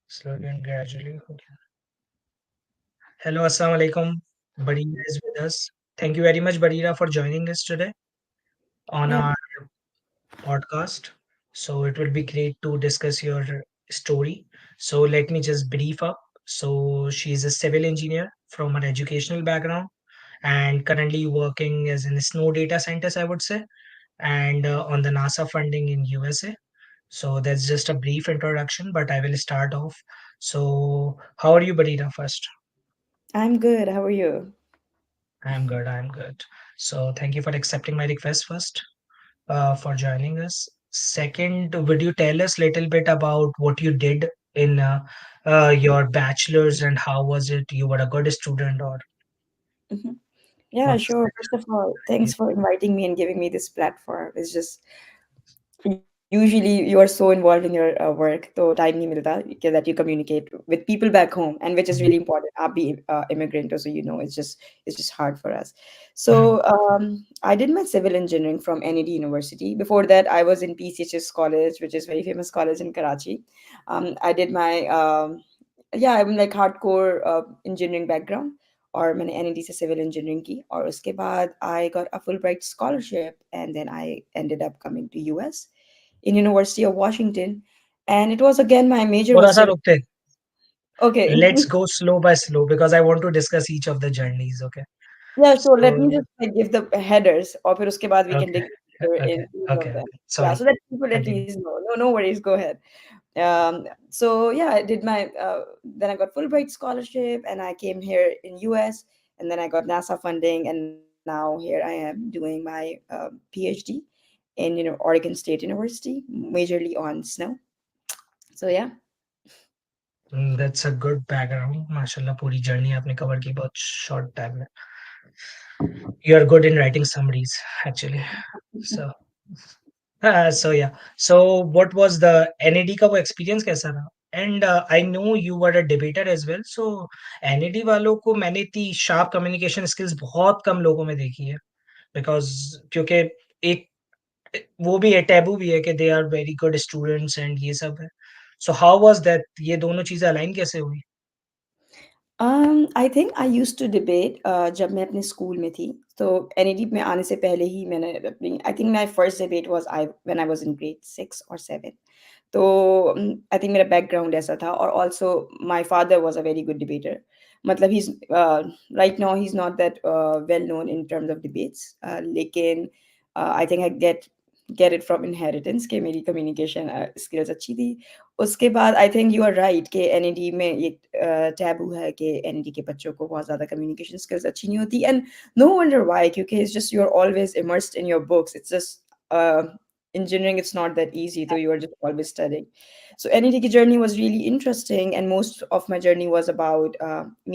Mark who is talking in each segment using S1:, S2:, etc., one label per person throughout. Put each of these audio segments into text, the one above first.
S1: Slowly and gradually. Okay. Hello, Assalamu alaikum. Bareera is with us. Thank you very much, Bareera, for joining us today on
S2: Yeah,
S1: our podcast. So it will be great to discuss your story. So let me just brief up. So she is a civil engineer from an educational background and currently working as in a snow data scientist, I would say, and on the NASA funding in USA. So that's just a brief introduction, but I will start off. So how are you, Bareera, first?
S2: I'm good. How are you?
S1: I'm good. I'm good. So thank you for accepting my request first, for joining us. Second, would you tell us a little bit about what you did in your bachelor's and how was it? You were a good student or
S2: Mhm. Yeah,
S1: what was
S2: sure. First of all,
S1: it?
S2: thanks for inviting me and giving me this platform. It's just usually you are so involved in your work, तो time नहीं मिलता that you communicate with people back home, and which is really important. आप भी immigrant हो, so you know it's just hard for us. So
S1: Mm,
S2: I did my civil engineering from NED University. Before that, I was in PCHS College, which is very famous college in Karachi. I did my yeah, I'm like hardcore engineering background. और मैंने NED से civil engineering की और उसके बाद I got a Fulbright scholarship and then I ended up coming to US in University of Washington, and it was again my major
S1: थोड़ा
S2: was
S1: सा
S2: civil.
S1: रुकते.
S2: Okay.
S1: Let's go slow by slow because I want to discuss each of the journeys. Okay.
S2: Yeah, sure. Let me
S1: So
S2: just like give the headers, or फिर उसके बाद we can
S1: okay,
S2: dig deeper
S1: okay,
S2: in each of
S1: okay,
S2: them.
S1: okay.
S2: Yeah,
S1: Sorry.
S2: so that people at
S1: Continue.
S2: least know. No, no worries. Go ahead. So yeah, I did my then I got Fulbright scholarship, and I came here in US, and then I got NASA funding, and now here I am doing my PhD in Oregon State University, majorly on snow. So yeah.
S1: That's a good background. माशाल्लाह पूरी journey आपने cover की बहुत short time में. You are good in writing summaries, actually. So, so yeah. So what was the NAD का वो experience कैसा रहा? And I know you were a debater as well. So NAD वालों को मैंने इतनी sharp communication skills बहुत कम लोगों में देखी है. Because क्योंकि एक वो भी है टैबू भी है कि they are very good students and ये सब है. So how was that? ये दोनों चीजें अलाइन कैसे हुई?
S2: I think I used to debate जब मैं अपने स्कूल में थी, तो एनईडी में आने से पहले ही मैंने अपनी I think my first debate was I when I was in grade 6 और 7. तो आई थिंक मेरा बैकग्राउंड ऐसा था, और also my father was a very good debater. मतलब he is right now he is not that well known in terms of debates, लेकिन I think I get it from inheritance कि मेरी communication skills अच्छी थी. उसके बाद I think you are right कि NED में ये टैबू है कि एनईडी के बच्चों को बहुत ज़्यादा कम्युनिकेशन स्किल्स अच्छी नहीं होती, एंड नो वंडर व्हाई, क्योंकि it's just you are always immersed in your books. It's just engineering, it's not that easy, so you are just always studying. So NED ki journey was really interesting, and most of my journey was about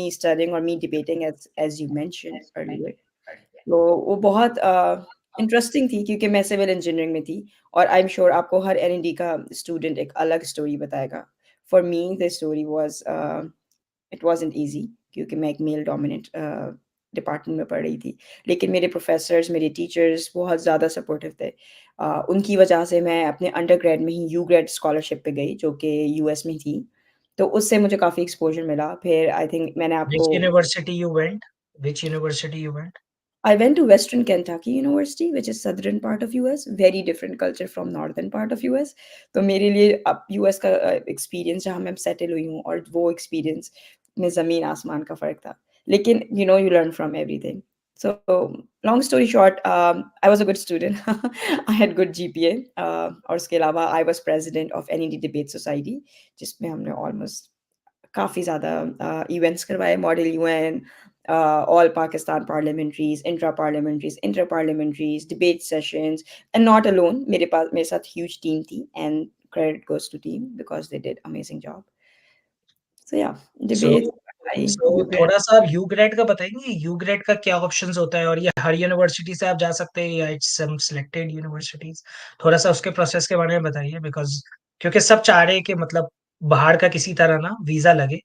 S2: me studying or me debating, as you mentioned earlier. तो वो बहुत interesting थी क्योंकि मैं civil engineering में थी, और आई am sure आपको हर एनईडी का स्टूडेंट एक अलग स्टोरी बताएगा. For me the story was it wasn't easy, क्योंकि मैं एक मेल डोमिनेंट डिपार्टमेंट में पढ़ रही थी। लेकिन मेरे प्रोफ़ेसर्स, मेरे टीचर्स बहुत ज़्यादा सपोर्टिव थे। उनकी वजह से मैं अपने अंडरग्रेड में ही यूग्रेड स्कॉलरशिप पे गई, जो कि यूएस में थी। तो उससे मुझे काफ़ी एक्सपोज़र मिला। फिर आई थिंक मैंने
S1: Which
S2: आपको
S1: university you went? Which university you went?
S2: I went to Western Kentucky University, which is southern part of US. Very different culture from northern part of US. तो मेरे लिए अब US का experience जहाँ मैं settle हुई हूँ और वो एक्सपीरियंस में ज़मीन आसमान का फ़र्क था. लेकिन you learn from everything. So long story short, I was a good student. I had good GPA. और उसके अलावा I was president of NED Debate Society, जिसमें हमने almost काफ़ी ज़्यादा इवेंट्स करवाए, model UN, all Pakistan parliamentaries, intra parliamentaries, inter parliamentaries, debate sessions, and not alone. मेरे साथ ह्यूज टीम थी, and credit goes to team because they did amazing job. So yeah,
S1: So
S2: debates I
S1: so
S2: Ukraine.
S1: थोड़ा सा आप you grade का बताएंगे, you grade का क्या ऑप्शंस होता है और ये हर यूनिवर्सिटी से आप जा सकते हैं या इट्स सम सिलेक्टेड यूनिवर्सिटीज? थोड़ा सा उसके प्रोसेस के बारे में बताइए बिकॉज क्योंकि सब चाह रहे हैं कि मतलब बाहर का किसी तरह ना वीजा लगे.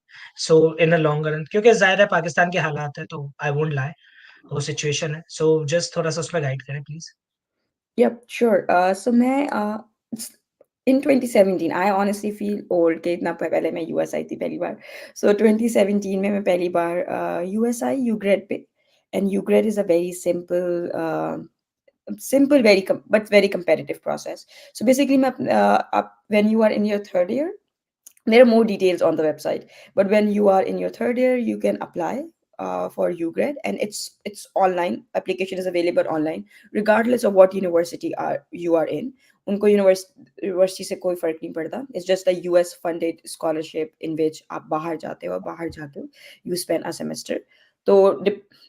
S1: सो इन अ लॉन्ग रन क्योंकि जाहिर है पाकिस्तान के हालात है तो आई वोंट लाई, वो सिचुएशन है. सो जस्ट थोड़ा सा उसमें गाइड करें प्लीज.
S2: Yup, sure. सो मैं In 2017, I honestly feel old कि इतना पहले मैं यूएस आई थी पहली बार. So 2017 में मैं पहली बार यूएस आई यूग्रेड पे. And UGRED is a very simple, but very competitive process. So basically, when you are in your third year, there are more details on the website, but when you are in your third year you can apply for UGRED, and it's online. Application is available online regardless of what university you are in. उनको university से कोई फर्क नहीं पड़ता. It's just a US funded scholarship in which आप बाहर जाते हो और बाहर जाके यू स्पेंड अ सेमेस्टर. तो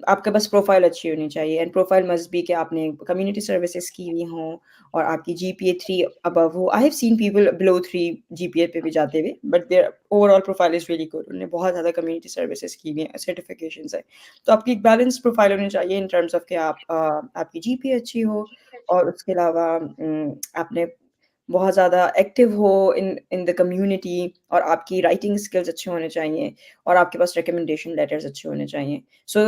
S2: आपके पास प्रोफाइल अच्छी होनी चाहिए, एंड प्रोफाइल मस्ट बी कि आपने कम्युनिटी सर्विसेज की हुई हों और आपकी जीपीए 3 अबव हो. I have seen people below 3 GPA पे भी जाते हुए, but their overall profile is really good. उन्होंने बहुत ज़्यादा कम्युनिटी सर्विसेज की हुई हैं, सर्टिफिकेशंस है. तो आपकी एक बैलेंस प्रोफाइल होनी चाहिए इन टर्म्स ऑफ कि आपकी जीपीए अच्छी हो, और उसके अलावा आपने बहुत ज़्यादा एक्टिव हो इन द कम्युनिटी, और आपकी राइटिंग स्किल्स अच्छे होने चाहिए, और आपके पास रिकमेंडेशन लेटर्स अच्छे होने चाहिए. So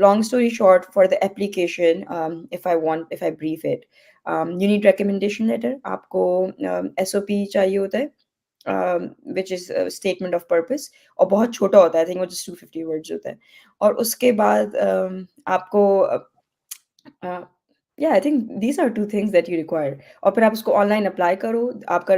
S2: long story short, for the application, if I brief it, you need recommendation letter. आपको एसओपी चाहिए होता है, which is statement of purpose, और बहुत छोटा होता है. आई थिंक वो जस्ट 250 वर्ड्स होता है. और उसके बाद आपको या I think these are two things that you require. और फिर आप उसको ऑनलाइन अप्लाई करो. आपका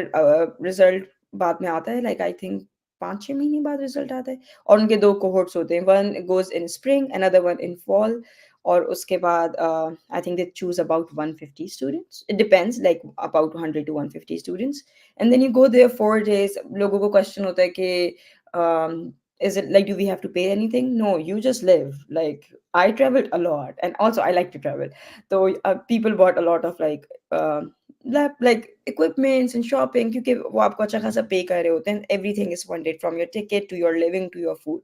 S2: रिजल्ट बाद में आता है, लाइक आई थिंक 5-6 महीने बाद रिजल्ट आता है. और उनके दो कोहोर्ट्स होते हैं, one goes in spring, another one in fall. और उसके बाद I think they choose about 150 students. It depends, like about 100 to 150 students. And then you go there 4 days. लोगों को क्वेश्चन होता है कि um, is it like, do we have to pay anything? No, you just live. Like, I traveled a lot, and also I like to travel. So people bought a lot of like equipments and shopping, क्योंकि वो आपको अच्छा खासा पे कर रहे होते हैं. Everything is funded, from your ticket to your living to your food,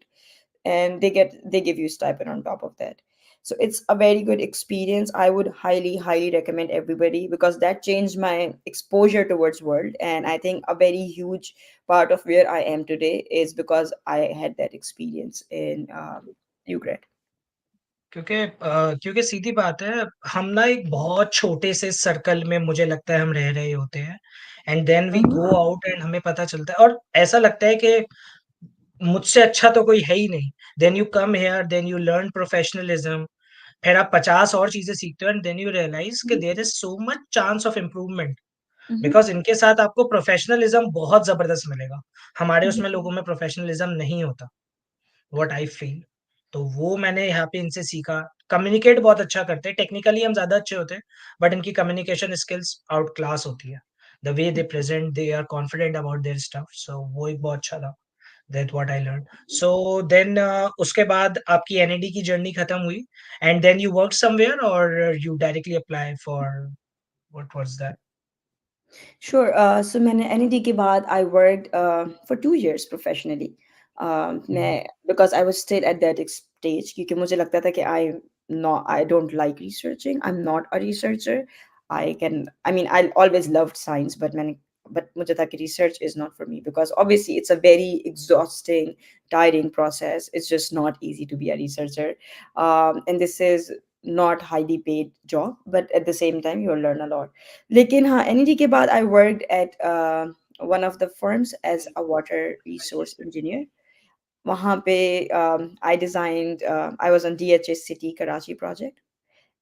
S2: and they give you stipend on top of that. So it's a very good experience. I would highly recommend everybody, because that changed my exposure towards world. And I think a very huge part of where I am today is because I had that experience in UGRED.
S1: क्योंकि सीधी बात है, हम ना एक बहुत छोटे से circle में मुझे लगता है हम रह रहे होते हैं, and then we go
S2: Mhm.
S1: Out and हमें पता चलता है और ऐसा लगता है कि मुझसे अच्छा तो कोई है ही नहीं. Then you come here, then you learn professionalism, फिर आप 50 और चीजें सीखते हो, एंड देन यू रियलाइज कि there is so much chance of improvement,
S2: Mhm.
S1: Because इनके साथ आपको प्रोफेशनलिज्म बहुत जबरदस्त मिलेगा. हमारे
S2: Mhm.
S1: उसमें लोगों में प्रोफेशनलिज्म नहीं होता, व्हाट आई फील. तो वो मैंने यहाँ पे इनसे सीखा. कम्युनिकेट बहुत अच्छा करते हैं, टेक्निकली हम ज्यादा अच्छे होते हैं, बट इनकी कम्युनिकेशन स्किल्स आउट क्लास होती है. The way they present, they are confident about their stuff, so वो एक बहुत अच्छा था. That what I learn. So then उसके बाद आपकी एनईडी की जर्नी खत्म हुई, and then you work somewhere और you directly apply for, what was that?
S2: Sure. So मैंने NED के बाद I worked for 2 years professionally. मैं because I was still at that stage, क्योंकि मुझे लगता था कि I don't like researching. I'm not a researcher. I mean I always loved science, but मुझे था कि research is not for me, because obviously it's a very exhausting, tiring process. It's just not easy to be a researcher, and this is not highly paid job, but at the same time you'll learn a lot. लेकिन हाँ, NED के बाद I worked at one of the firms as a water resource engineer. वहाँ पे I designed I was on DHS city Karachi project,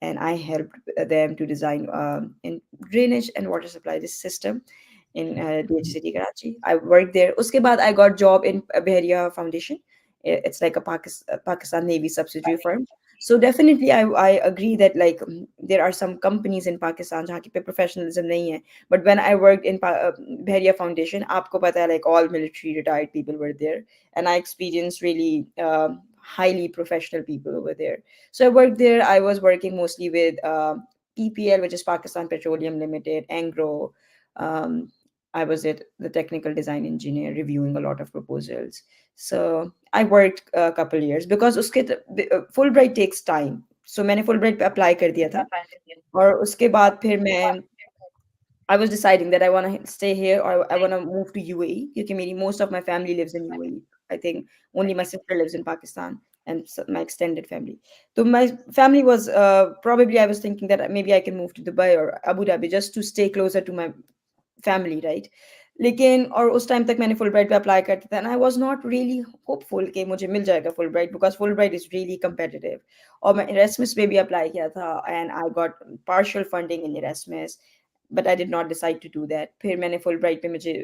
S2: and I helped them to design in drainage and water supply this system in DHCD Karachi. I worked there. Uske baad I got job in Bareera Foundation. It's like a Pakistan Navy subsidiary firm. So definitely I agree that like there are some companies in Pakistan जहाँ की पे professionalism नहीं है. But when I worked in Bareera Foundation, आपको पता है like all military retired people were there, and I experienced really highly professional people over there. So I worked there. I was working mostly with PPL, which is Pakistan Petroleum Limited, Angro. Um, I was the technical design engineer, reviewing a lot of proposals. So I worked a couple years because uske Fulbright takes time. So मैंने Fulbright पे apply कर दिया था, और उसके बाद फिर मैं I was deciding that I want to stay here or I want to move to UAE, because most of my family lives in UAE. I think only my sister lives in Pakistan, and my extended family. So my family was probably, I was thinking that maybe I can move to Dubai or Abu Dhabi just to stay closer to my family, right? लेकिन और उस time तक मैंने Fulbright पे apply करता था and I was not really hopeful कि मुझे मिल जाएगा Fulbright because Fulbright is really competitive. और मैं इरेस्मस पे भी अप्लाई किया था and I got partial funding in Erasmus, but I did not decide to do that. फिर मैंने फुलब्राइट पे मुझे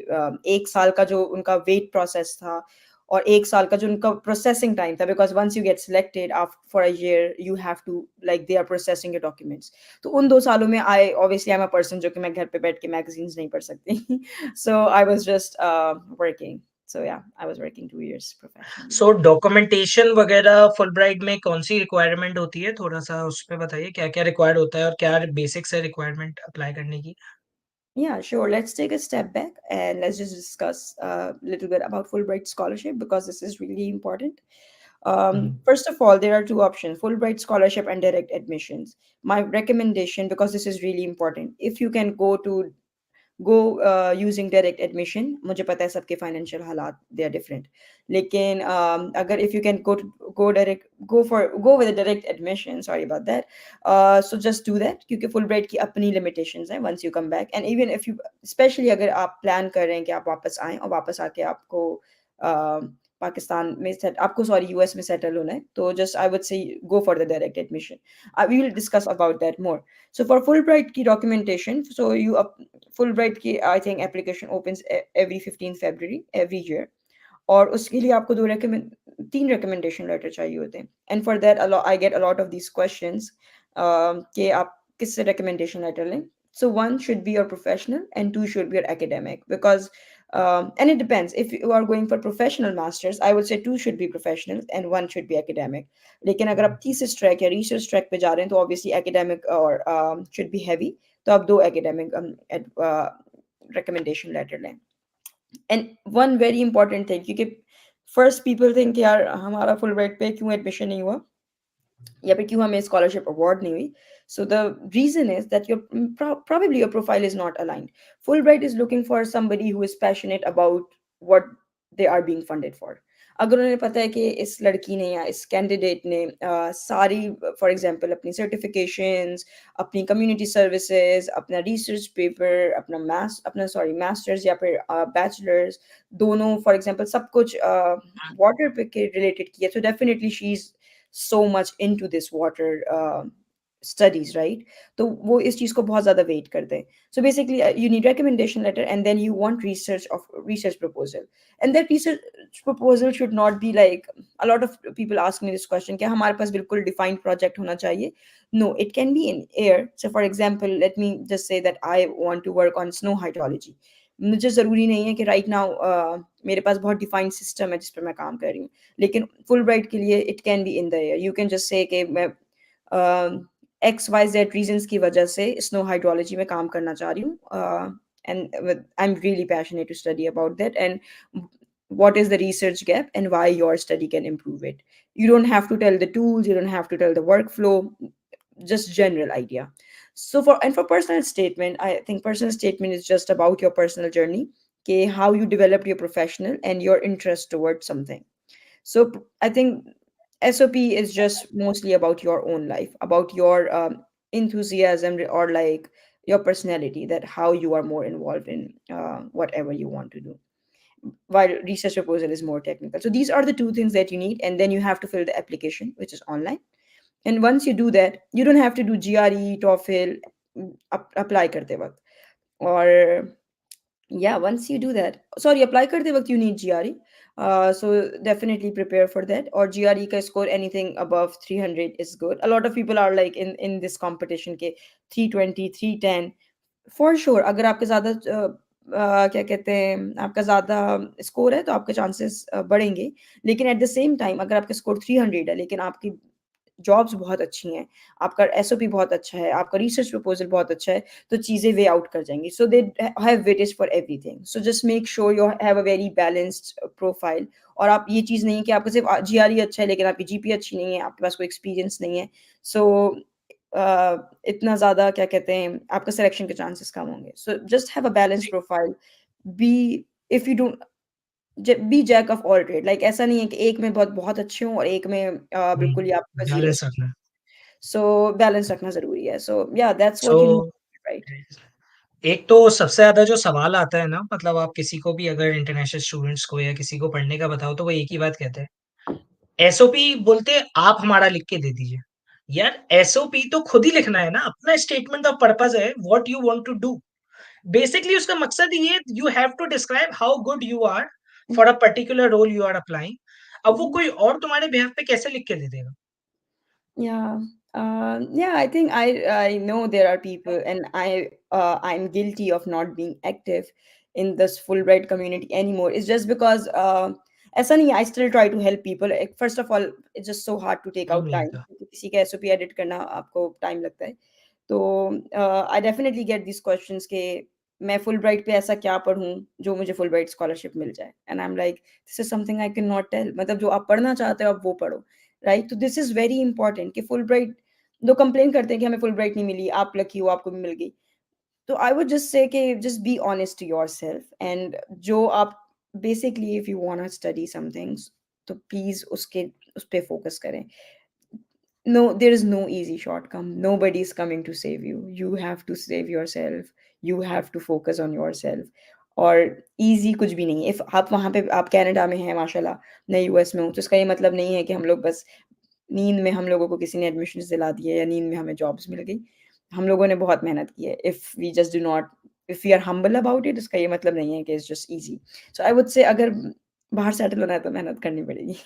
S2: 1 साल का जो उनका वेट प्रोसेस था और 1 साल का जो उनका प्रोसेसिंग टाइम था, because once you get selected after for a year you have to like they are processing your documents. तो उन 2 सालों में I obviously I am a person जो कि मैं घर पे बैठ के मैगज़ीन्स नहीं पढ़ सकती। So I was just working. So yeah, I was working 2 years professionally.
S1: So documentation वगैरह फुलब्राइट में कौन सी रिक्वायरमेंट होती है, थोड़ा सा उस पे बताइए, क्या क्या रिक्वायर्ड होता है और क्या बेसिक्स है रिक्वायरमेंट अप्लाई करने की?
S2: Yeah, sure. Let's take a step back and let's just discuss a little bit about Fulbright scholarship because this is really important.
S1: Hmm.
S2: First of all, there are two options: Fulbright scholarship and direct admissions. My recommendation, because this is really important, if you can go using direct admission, मुझे पता है सबके financial हालात they are different, लेकिन अगर if you can go direct go with direct admission, sorry about that, so just do that क्योंकि Fulbright की अपनी लिमिटेशंस हैं once you come back and even if you specially अगर आप plan कर रहे हैं कि आप वापस आएँ और वापस आके आपको पाकिस्तान में सेट आपको सॉरी यूएस में सेटल होना है, तो just I would say go for the direct admission. We will discuss about that more. So for Fulbright की documentation, so Fulbright की I think application opens every 15 February every year, और उसके लिए आपको 3 recommendation letter चाहिए होते हैं, and for that a lot I get a lot of these questions कि आप किससे recommendation letter लें। So one should be your professional and two should be your academic because and it depends if you are going for professional masters, I would say two should be professional and one should be academic। लेकिन अगर आप thesis track या research track पे जा रहे हैं तो obviously academic और should be heavy, तो आप 2 academic recommendation letter लें। And one very important thing, क्योंकि फर्स्ट पीपल थिंक यार हमारा फुल ब्राइट पे क्यों एडमिशन नहीं हुआ या फिर क्यों हमें स्कॉलरशिप अवार्ड नहीं हुई। So the reason is that your probably your profile is not aligned. Fulbright is looking for somebody who is passionate about what they are being funded for. अगर उन्हें पता है कि इस लड़की ने या इस कैंडिडेट ने सारी फॉर एग्जांपल अपनी सर्टिफिकेशंस, अपनी कम्युनिटी सर्विसेज, अपना रिसर्च पेपर, अपना सॉरी मास्टर्स या फिर बैचलर्स, दोनों फॉर एग्जांपल सब कुछ वाटर पे के रिलेटेड किया, तो definitely she is so much into this water studies, right? तो वो इस चीज़ को बहुत ज़्यादा वेट करते हैं। So basically you need recommendation letter and then you want research proposal, and that research proposal should not be like, a lot of people ask me this question क्या हमारे पास बिल्कुल defined project होना चाहिए? No, it can be in air. So for example, let me just say that I want to work on snow hydrology. मुझे ज़रूरी नहीं है कि राइट नाउ मेरे पास बहुत डिफाइंड सिस्टम है जिस पर मैं काम कर रही हूँ, लेकिन फुल ब्राइट के लिए it can be in the air. You can just say कि मैं एक्स वाई जेड रीजंस की वजह से स्नो हाइड्रोलॉजी में काम करना चाह रही हूँ and I am really passionate to study about that and what is the research gap and why your study can improve it. You don't have to tell the tools, you don't have to tell the workflow, just general idea. So for personal statement, I think personal statement is just about your personal journey, okay, how you developed your professional and your interest towards something. So I think SOP is just mostly about your own life, about your enthusiasm or like your personality, that how you are more involved in whatever you want to do, while research proposal is more technical. So these are the two things that you need, and then you have to fill the application, which is online. And once you do that, you don't have to do GRE, TOEFL, apply karte waqt. Or yeah, once you do that, sorry, apply karte waqt you need GRE. So definitely prepare for that. Or GRE ka score anything above 300 is good. A lot of people are like in this competition ke 320, 310. For sure अगर आपके ज़्यादा क्या कहते हैं आपका ज़्यादा score है तो आपके चांसेस बढ़ेंगे, लेकिन एट द सेम टाइम अगर आपका स्कोर 300 है लेकिन आपकी जॉब्स बहुत अच्छी हैं, आपका एसओपी बहुत अच्छा है, आपका रिसर्च प्रपोजल बहुत अच्छा है, तो चीज़ें वे आउट कर जाएंगी। So they have weightage for everything. So just make sure you have a very balanced profile. और आप ये चीज़ नहीं है कि आपका सिर्फ जीआरई अच्छा है लेकिन आपकी जीपी अच्छी नहीं है, आपके पास कोई एक्सपीरियंस नहीं है, सो इतना ज़्यादा क्या कहते हैं आपका सिलेक्शन के चांसेस कम होंगे। So just have a balanced profile. Be if you don't be jack of all trade, like ऐसा नहीं है कि एक में बहुत बहुत अच्छे हों और एक में बिल्कुल ही आपका जीरो।
S1: बैलेंस रखना।
S2: सो बैलेंस रखना ज़रूरी है। सो या that's
S1: so
S2: what you need, right?
S1: एक तो सबसे ज्यादा जो सवाल आता है ना, मतलब आप किसी को भी अगर इंटरनेशनल स्टूडेंट्स को या किसी को पढ़ने का बताओ तो वो एक ही बात कहते हैं, एसओपी बोलते हैं, आप हमारा लिख के दे दीजिए। यार एसओपी तो खुद ही लिखना है ना, अपना स्टेटमेंट ऑफ पर्पस है, what you want to do. Basically उसका मकसद ये, you have to describe how good you are for a particular role you are applying. अब वो कोई और तुम्हारे बिहाफ पे कैसे लिख के दे देगा?
S2: Yeah. Yeah, I think I know there are people, and I'm guilty of not being active in this Fulbright community anymore. It's just because ऐसा नहीं, I still try to help people. First of all, it's just so hard to take out time.
S1: मीज़ा।
S2: क्योंकि किसी का SOP edit करना आपको time लगता है। तो I definitely get this questions के मैं फुलब्राइट पे ऐसा क्या पढ़ूं जो मुझे फुलब्राइट स्कॉलरशिप मिल जाए, and I am like this is something I can not tell. मतलब जो आप पढ़ना चाहते हो आप वो पढ़ो, राइट? तो दिस इज वेरी इंपॉर्टेंट कि फुल ब्राइट, लोग कंप्लेन करते हैं कि हमें फुल ब्राइट नहीं मिली, आप लकी हो आपको भी मिल गई। तो आई वुड जस्ट से कि just be honest to yourself, and जो आप basically if you want to study something, तो प्लीज उसके उस पे फोकस करें। No, there is no easy shortcome. Nobody is coming to save you. You have to save yourself. You have to focus on yourself. और easy कुछ भी नहीं है। इफ आप वहाँ पे आप कनाडा में हैं माशाल्लाह, मैं यूएस में हूँ, तो इसका ये मतलब नहीं है कि हम लोग बस नींद में हम लोगों को किसी ने एडमिशन दिला दिए या नींद में हमें जॉब्स मिल गई। हम लोगों ने बहुत मेहनत की है। If we are humble about it, इसका ये मतलब नहीं है कि it's just easy. So I would say अगर बाहर सेटल होना है तो मेहनत करनी पड़ेगी।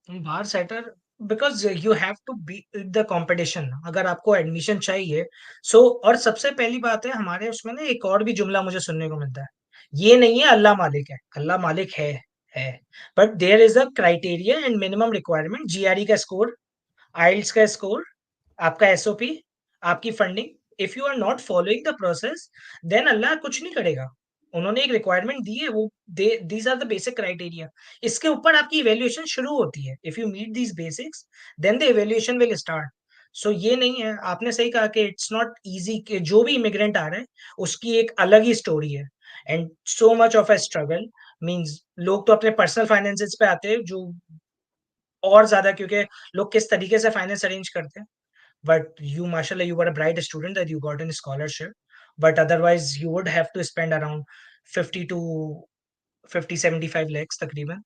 S1: बाहर सेटर, because you have to be the competition अगर आपको एडमिशन चाहिए। सो और सबसे पहली बात है, हमारे उसमें ना एक और भी जुमला मुझे सुनने को मिलता है, ये नहीं है अल्लाह मालिक है, अल्लाह मालिक है। But there is a criteria and minimum requirement, GRE का स्कोर, आइल्स का स्कोर, आपका एसओपी, आपकी funding. If you are not following the process, then Allah कुछ नहीं करेगा। उन्होंने एक रिक्वायरमेंट दी है, वो these are the basic criteria. इसके ऊपर आपकी इवेल्युएशन शुरू होती है। If you meet these basics, then the evaluation will start. So ये नहीं है, आपने सही कहा कि इट्स नॉट इजी, कि जो भी इमिग्रेंट आ रहे हैं उसकी एक अलग ही स्टोरी है, and so much of a struggle. Means लोग तो अपने पर्सनल फाइनेंसेस पे आते हैं जो और ज्यादा, क्योंकि लोग किस तरीके से फाइनेंस अरेंज करते हैं। but you mashallah, you were a bright student that you got in scholarship, but otherwise you would have to spend around 50 to 50 75 lakhs तकरीबन।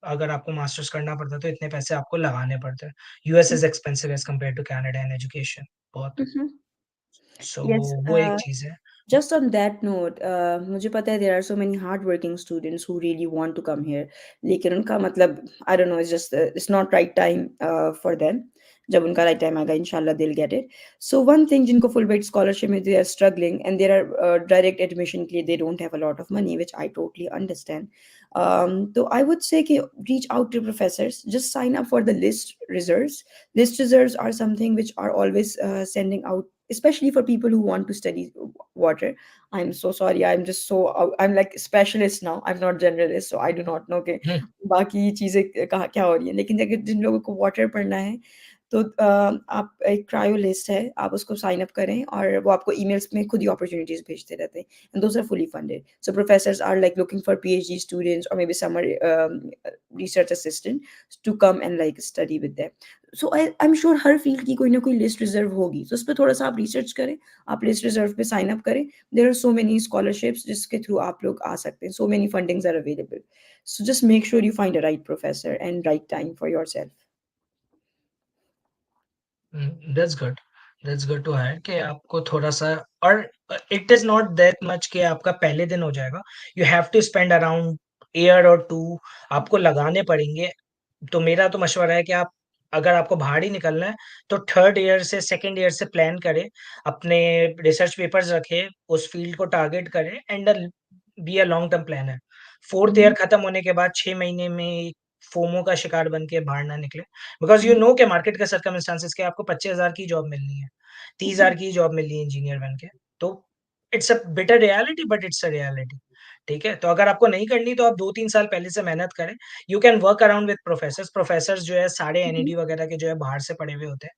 S1: अगर आपको मास्टर्स करना पड़ता तो इतने पैसे आपको लगाने पड़ते हैं। US is expensive as compare to Canada in education, बहुत। सो
S2: Yes,
S1: वो एक चीज है।
S2: just on that note, मुझे पता है there are so many hardworking students who really want to come here, लेकिन उनका मतलब I don't know, it's just it's not right time for them. जब उनका right time आएगा इंशाल्लाह they'll get it. So one thing जिनको Fulbright scholarship में they are struggling and there are direct admission के लिए they don't have a lot of money, which I totally understand. So I would say कि reach out to professors, just sign up for the list reserves. List reserves are something which are always sending out, especially for people who want to study water. I'm so sorry. I'm just so I'm like specialist now. I'm not generalist, so I do not know कि बाकी चीज़ें कहाँ क्या हो रही हैं। लेकिन अगर जिन लोगों को वाटर पढ़ना है, तो आप एक क्रायो लिस्ट है, आप उसको साइन अप करें और वो आपको ईमेल्स में खुद ही अपॉर्चुनिटीज़ भेजते रहते हैं। And those are fully funded. So professors are like looking for PhD students और maybe summer research assistant to come and like study with them. So I am sure हर field की कोई ना कोई list reserve होगी, तो उस पर थोड़ा सा आप रिसर्च करें, आप लिस्ट रिजर्व पे साइन अप करें। There are so many scholarships जिसके थ्रू आप लोग आ सकते हैं, so many fundings are available. So just make sure you find a right professor and right time for your self.
S1: That's good, that's good to hire कि आपको थोड़ा सा, और it is not that much कि आपका पहले दिन हो जाएगा। You have to spend around year और टू, आपको लगाने पड़ेंगे। तो मेरा तो मशवरा है कि आप, अगर आपको बाहर ही निकलना है तो थर्ड ईयर से सेकंड ईयर से प्लान करें, अपने रिसर्च पेपर्स रखें, उस फील्ड को टारगेट करें, and be a long term planner. Fourth year खत्म होने के बाद 6 महीने में फोमो का शिकार बन के बाहर ना निकले, बिकॉज यू नो के मार्केट का सर्कमस्टांसिस के आपको 25,000 की जॉब मिलनी है, 30,000 की जॉब मिलनी है इंजीनियर बन के। तो it's a bitter reality, but it's a reality. ठीक है, तो अगर आपको नहीं करनी तो आप 2 3 साल पहले से मेहनत करें। You can work around with professors. Professors जो है सारे एनईडी वगैरह के जो है बाहर से पढ़े हुए होते हैं,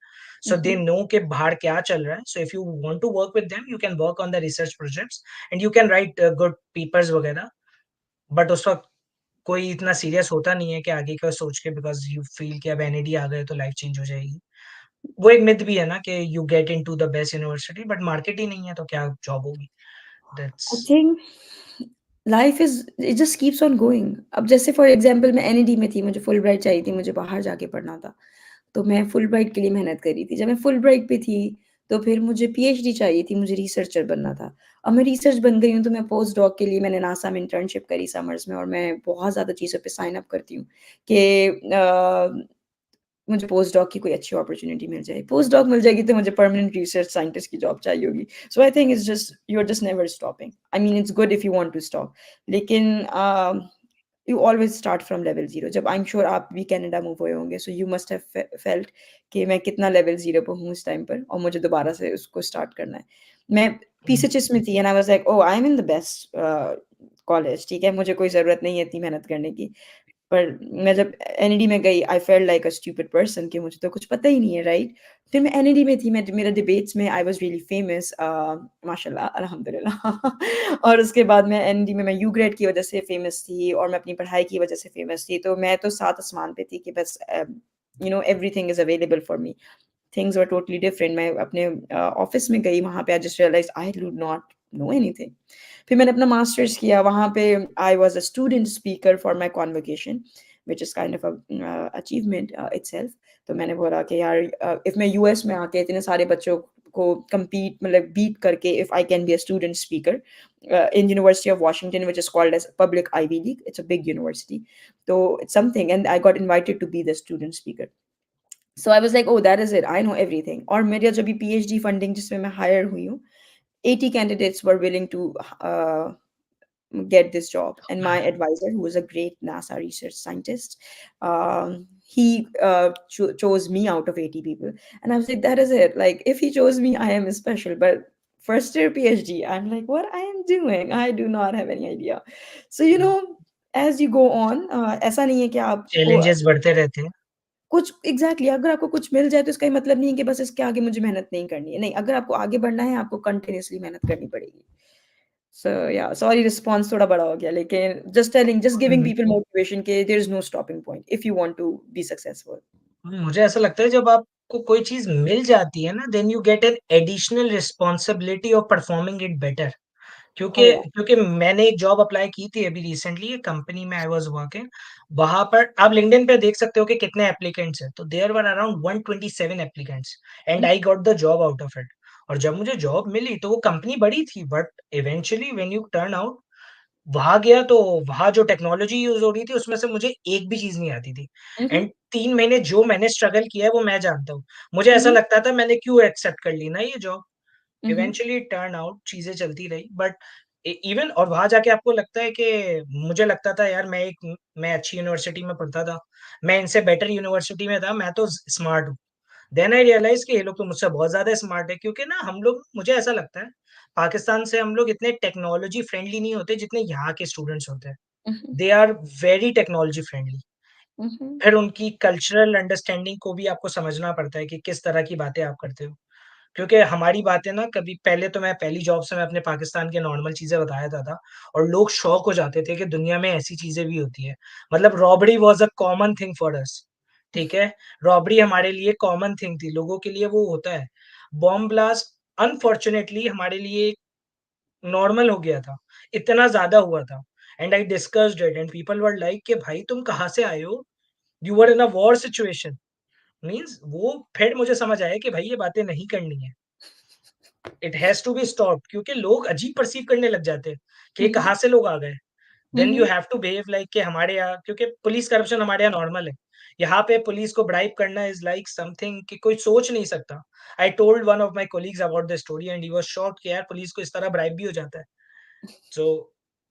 S1: सो दे नो कि बाहर क्या चल रहा है। So if you want to work with them, you can work on the research projects and you can write good papers वगैरह। बट उस वक्त कोई इतना सीरियस होता नहीं है कि आगे का सोच के, बिकॉज यू फील कि अब एनईडी आ गए तो लाइफ चेंज हो जाएगी। वो एक मिथ भी है ना कि you get into the best university, but market ही नहीं है तो क्या जॉब होगी। That's
S2: I think life is it just keeps on going. अब जैसे फॉर एग्जांपल मैं एनईडी में थी, मुझे फुल ब्राइट चाहिए थी, मुझे बाहर जाके पढ़ना था, तो मैं फुल ब्राइट के लिए मेहनत कर रही थी। जब मैं फुल ब्राइट पे थी, तो फिर मुझे पीएचडी चाहिए थी, मुझे रिसर्चर बनना था। अब मैं रिसर्च बन गई हूँ, तो मैं पोस्ट डॉक के लिए मैंने नासा में इंटर्नशिप करी समर्स में, और मैं बहुत ज़्यादा चीज़ों पे साइन अप करती हूँ कि मुझे पोस्ट डॉक की कोई अच्छी अपॉर्च्युनिटी मिल जाए। पोस्ट डॉक मिल जाएगी तो मुझे परमानेंट रिसर्च साइंटिस्ट की जॉब चाहिए होगी। So I think it's just you are just never stopping. I mean it's good if you want to stop, लेकिन you always start from level 0। जब आई am sure आप भी कनाडा मूव हुए होंगे, so you must have felt कि मैं कितना level 0 पे हूँ इस टाइम पर, और मुझे दोबारा से उसको स्टार्ट करना है। मैं पीसीएचएस में थी and I was like oh I am in the best college, ठीक है, मुझे कोई ज़रूरत नहीं है इतनी मेहनत करने की। पर मैं जब एनईडी में गई, I felt like a stupid person कि मुझे तो कुछ पता ही नहीं है, राइट? फिर मैं एनईडी में थी, मैं मेरा डिबेट्स में आई वाज़ रियली फेमस, माशाल्लाह अल्हम्दुलिल्लाह। और उसके बाद मैं एनईडी में मैं यू ग्रेड की वज़ह से फेमस थी, और मैं अपनी पढ़ाई की वज़ह से फेमस थी। तो मैं तो सात आसमान पे थी कि बस everything is available for me. Things were totally different. मैं अपने ऑफिस में गई, वहाँ पे I just realise I do not know anything. फिर मैंने अपना मास्टर्स किया, वहाँ पे I was a student speaker for my convocation, which is kind of a achievement itself. तो मैंने बोला कि यार इफ मैं यूएस में आके इतने सारे बच्चों को compete मतलब बीट करके, if I can be a student speaker in University of Washington, which is called as public Ivy League, it's a big university, so it's something, and I got invited to be the student speaker. So I was like, oh, that is it, I know everything. और मेरा जब भी PhD funding जिसमें मैं hire हुई हूँ, 80 candidates were willing to uh, get this job. And my advisor, who was a great NASA research scientist, he chose me out of 80 people. And I was like, that is it. Like, if he chose me, I am special. But first year PhD, I'm like, what I am doing? I do not have any idea. So, as you go on, ऐसा नहीं है कि आपको
S1: challenges बढ़ते रहते हैं।
S2: कुछ exactly अगर आपको कुछ मिल जाए तो इसका ये मतलब नहीं है कि बस इसके आगे मुझे मेहनत नहीं करनी है। नहीं, अगर आपको आगे बढ़ना है, आपको कंटीन्यूअसली मेहनत करनी पड़ेगी। सो या सॉरी रिस्पॉन्स थोड़ा बड़ा हो गया, लेकिन जस्ट गिविंग पीपल मोटिवेशन कि there is no stopping point if you want to be successful.
S1: मुझे ऐसा लगता है जब आपको कोई चीज़ मिल जाती है ना, then you get an additional responsibility of performing it better.
S2: Oh
S1: क्योंकि
S2: या!
S1: क्योंकि मैंने एक जॉब अप्लाई की थी अभी रिसेंटली, एक कंपनी में आई वाज़ वर्किंग। वहाँ पर आप लिंक्डइन पे देख सकते हो कि कितने एप्लीकेंट्स हैं, तो there were around 127 applicants and
S2: um,
S1: I got the job out of it. और जब मुझे जॉब मिली तो वो कंपनी बड़ी थी, but eventually when U turn out, वहाँ गया तो वहाँ जो टेक्नोलॉजी यूज़ हो रही थी उसमें से मुझे एक भी चीज़ नहीं आती थी।
S2: हुँ, हुँ,
S1: एंड 3 महीने जो मैंने स्ट्रगल किया है वो मैं जानता हूँ। मुझे
S2: हुँ,
S1: ऐसा
S2: हुँ,
S1: लगता था मैंने क्यों एक्सेप्ट कर ली ना ये job.
S2: Hmm, hmm,
S1: eventually it turn out, चीज़ें चलती रही, बट इवन और वहाँ जाके आपको लगता है कि मुझे लगता था यार मैं अच्छी यूनिवर्सिटी में पढ़ता था। मैं इनसे बेटर यूनिवर्सिटी में था, मैं तो स्मार्ट हूँ। देन आई रियलाइज़ कि ये लोग तो मुझसे बहुत ज़्यादा स्मार्ट है, क्योंकि ना हम लोग, मुझे ऐसा लगता है, पाकिस्तान से हम लोग इतने टेक्नोलॉजी फ्रेंडली नहीं होते जितने यहाँ के स्टूडेंट्स होते हैं।
S2: Hmm, hmm,
S1: they are very technology friendly.
S2: Hmm, hmm,
S1: फिर उनकी कल्चरल अंडरस्टैंडिंग को भी आपको समझना पड़ता है कि किस तरह की बातें आप करते हो। क्योंकि हमारी बातें ना, कभी पहले तो मैं पहली जॉब से मैं अपने पाकिस्तान के नॉर्मल चीज़ें बता देता था और लोग शॉक हो जाते थे कि दुनिया में ऐसी चीज़ें भी होती हैं। मतलब robbery was a common thing for us, ठीक है? रॉबरी हमारे लिए कॉमन थिंग थी, लोगों के लिए वो होता है। बॉम्ब ब्लास्ट अनफॉर्च्यूनेटली हमारे लिए नॉर्मल हो गया था, इतना ज़्यादा हुआ था। And I discussed it and people were like कि भाई तुम कहाँ से आए हो? You were in a war situation. Means वो फिर मुझे समझ आया कि भाई ये बातें नहीं करनी है। It has to be stopped, क्योंकि लोग अजीब परसीव करने लग जाते हैं कि ये
S2: हुँ, हुँ,
S1: कहाँ से लोग आ गए।
S2: Hmm,
S1: then you
S2: hmm,
S1: have to behave like कि हमारे यहाँ, क्योंकि पुलिस करप्शन हमारे यहाँ नॉर्मल है। यहाँ पे पुलिस को ब्राइब करना इज़ लाइक समथिंग कि कोई सोच नहीं सकता। I told one of my colleagues about the story and he was shocked कि यार पुलिस को इस तरह ब्राइब भी हो जाता है। सो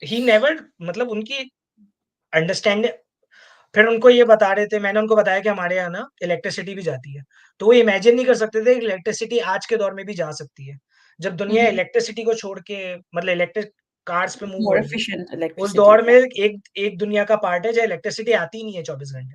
S1: ही नेवर, मतलब उनकी अंडरस्टैंड, फिर उनको ये बता रहे थे, मैंने उनको बताया कि हमारे यहाँ ना इलेक्ट्रिसिटी भी जाती है। तो वो इमेजिन नहीं कर सकते थे कि इलेक्ट्रिसिटी आज के दौर में भी जा सकती है। जब
S2: हुँ,
S1: दुनिया
S2: हुँ,
S1: इलेक्ट्रिसिटी को छोड़ के, मतलब इलेक्ट्रिक कार्स पे मूव हो
S2: मोर
S1: रही है,
S2: एफिशिएंट
S1: उस
S2: इलेक्ट्रिसिटी।
S1: दौर में एक एक दुनिया का पार्ट है जहाँ इलेक्ट्रिसिटी आती ही नहीं है 24 घंटे।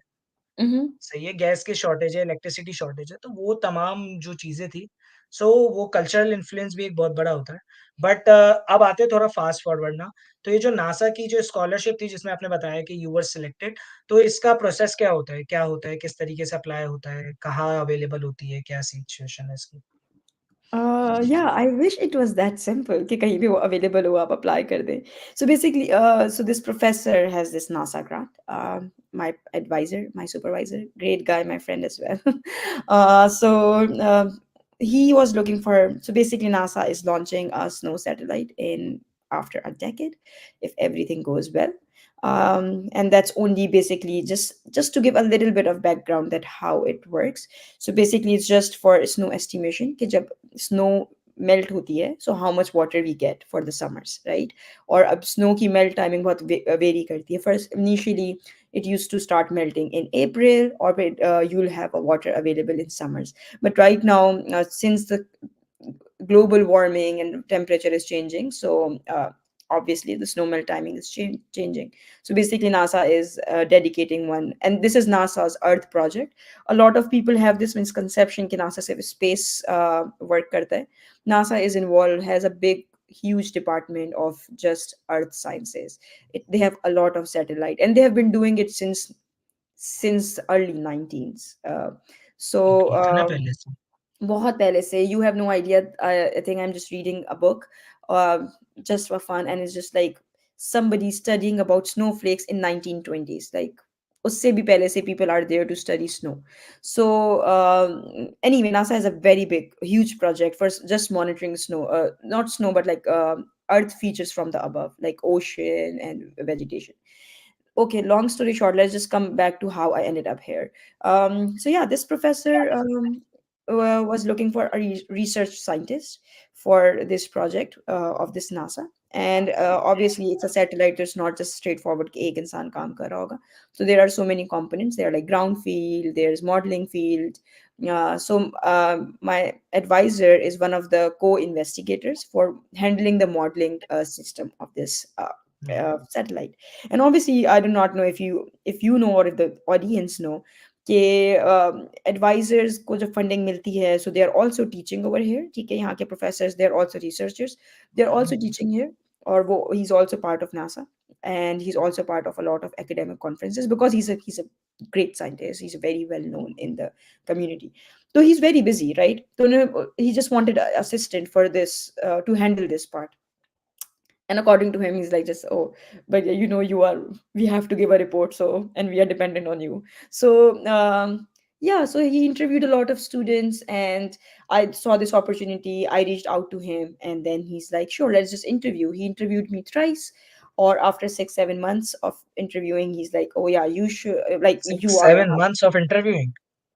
S2: हुँ, हुँ,
S1: सही है, गैस की शॉर्टेज है, इलेक्ट्रिसिटी शॉर्टेज है, तो वो तमाम जो चीज़ें थी, सो वो कल्चरल इन्फ्लुएंस भी एक बहुत बड़ा होता है। बट अब आते हैं थोड़ा फास्ट फॉरवर्ड ना, तो ये जो नासा की जो स्कॉलरशिप थी जिसमें आपने बताया कि यू वर सिलेक्टेड, तो इसका प्रोसेस क्या होता है? क्या होता है? किस तरीके से अप्लाई होता है? कहाँ अवेलेबल होती है? क्या सिचुएशन है इसकी?
S2: Yeah, I wish it was that simple कि कहीं भी वो available हो आप apply कर दें. So basically, so this professor has this NASA grant. My advisor, my supervisor, great guy, my friend as well. So he was looking for. So basically, NASA is launching a snow satellite in after a decade, if everything goes well. And that's only basically just to give a little bit of background that how it works. So basically, it's just for snow estimation. कि जब snow melt होती है so how much water we get for the summers right और अब snow की melt timing बहुत very करती है first initially it used to start melting in April or you'll have a water available in summers but right now since the global warming and temperature is changing. So obviously the snow melt timing is changing. So basically NASA is dedicating one, and this is NASA's Earth project. A lot of people have this misconception that NASA सिर्फ space work करता है. NASA is involved, has a big huge department of just earth sciences. They have a lot of satellite and they have been doing it since early 19s. So
S1: Okay, इतना पहले से.
S2: बहुत पहले से you have no idea. I think I'm just reading a book uh, just for fun and it's just like somebody studying about snowflakes in 1920s like उससे भी पहले से people are there to study snow. So anyway, NASA has a very big huge project for just monitoring snow, not snow but like earth features from the above like ocean and vegetation. Okay, long story short, let's just come back to how I ended up here. So yeah, this professor was looking for a research scientist for this project of this NASA. And obviously, it's a satellite. It's not just straightforward कि एक इंसान काम कर रहा होगा. So there are so many components. There are like ground field. There's modeling field. So my advisor is one of the co-investigators for handling the modeling system of this satellite. And obviously I do not know if you know or if the audience know कि advisors को जब funding मिलती है so they are also teaching over here. ठीक है यहाँ के professors, they are also researchers, they are also teaching here. और वो he's also part of NASA and he's also part of a lot of academic conferences because he's a great scientist. He's very well known in the community. So he's very busy, right? So he just wanted an assistant for this to handle this part. And according to him he's like just oh but you are we have to give a report so and we are dependent on you. So yeah, so he interviewed a lot of students and I saw this opportunity. I reached out to him and then he's like sure, let's just interview. He interviewed me thrice, or after 6 7 months of interviewing he's like oh yeah, you should like you
S1: Six,
S2: are
S1: seven
S2: one.
S1: months of interviewing.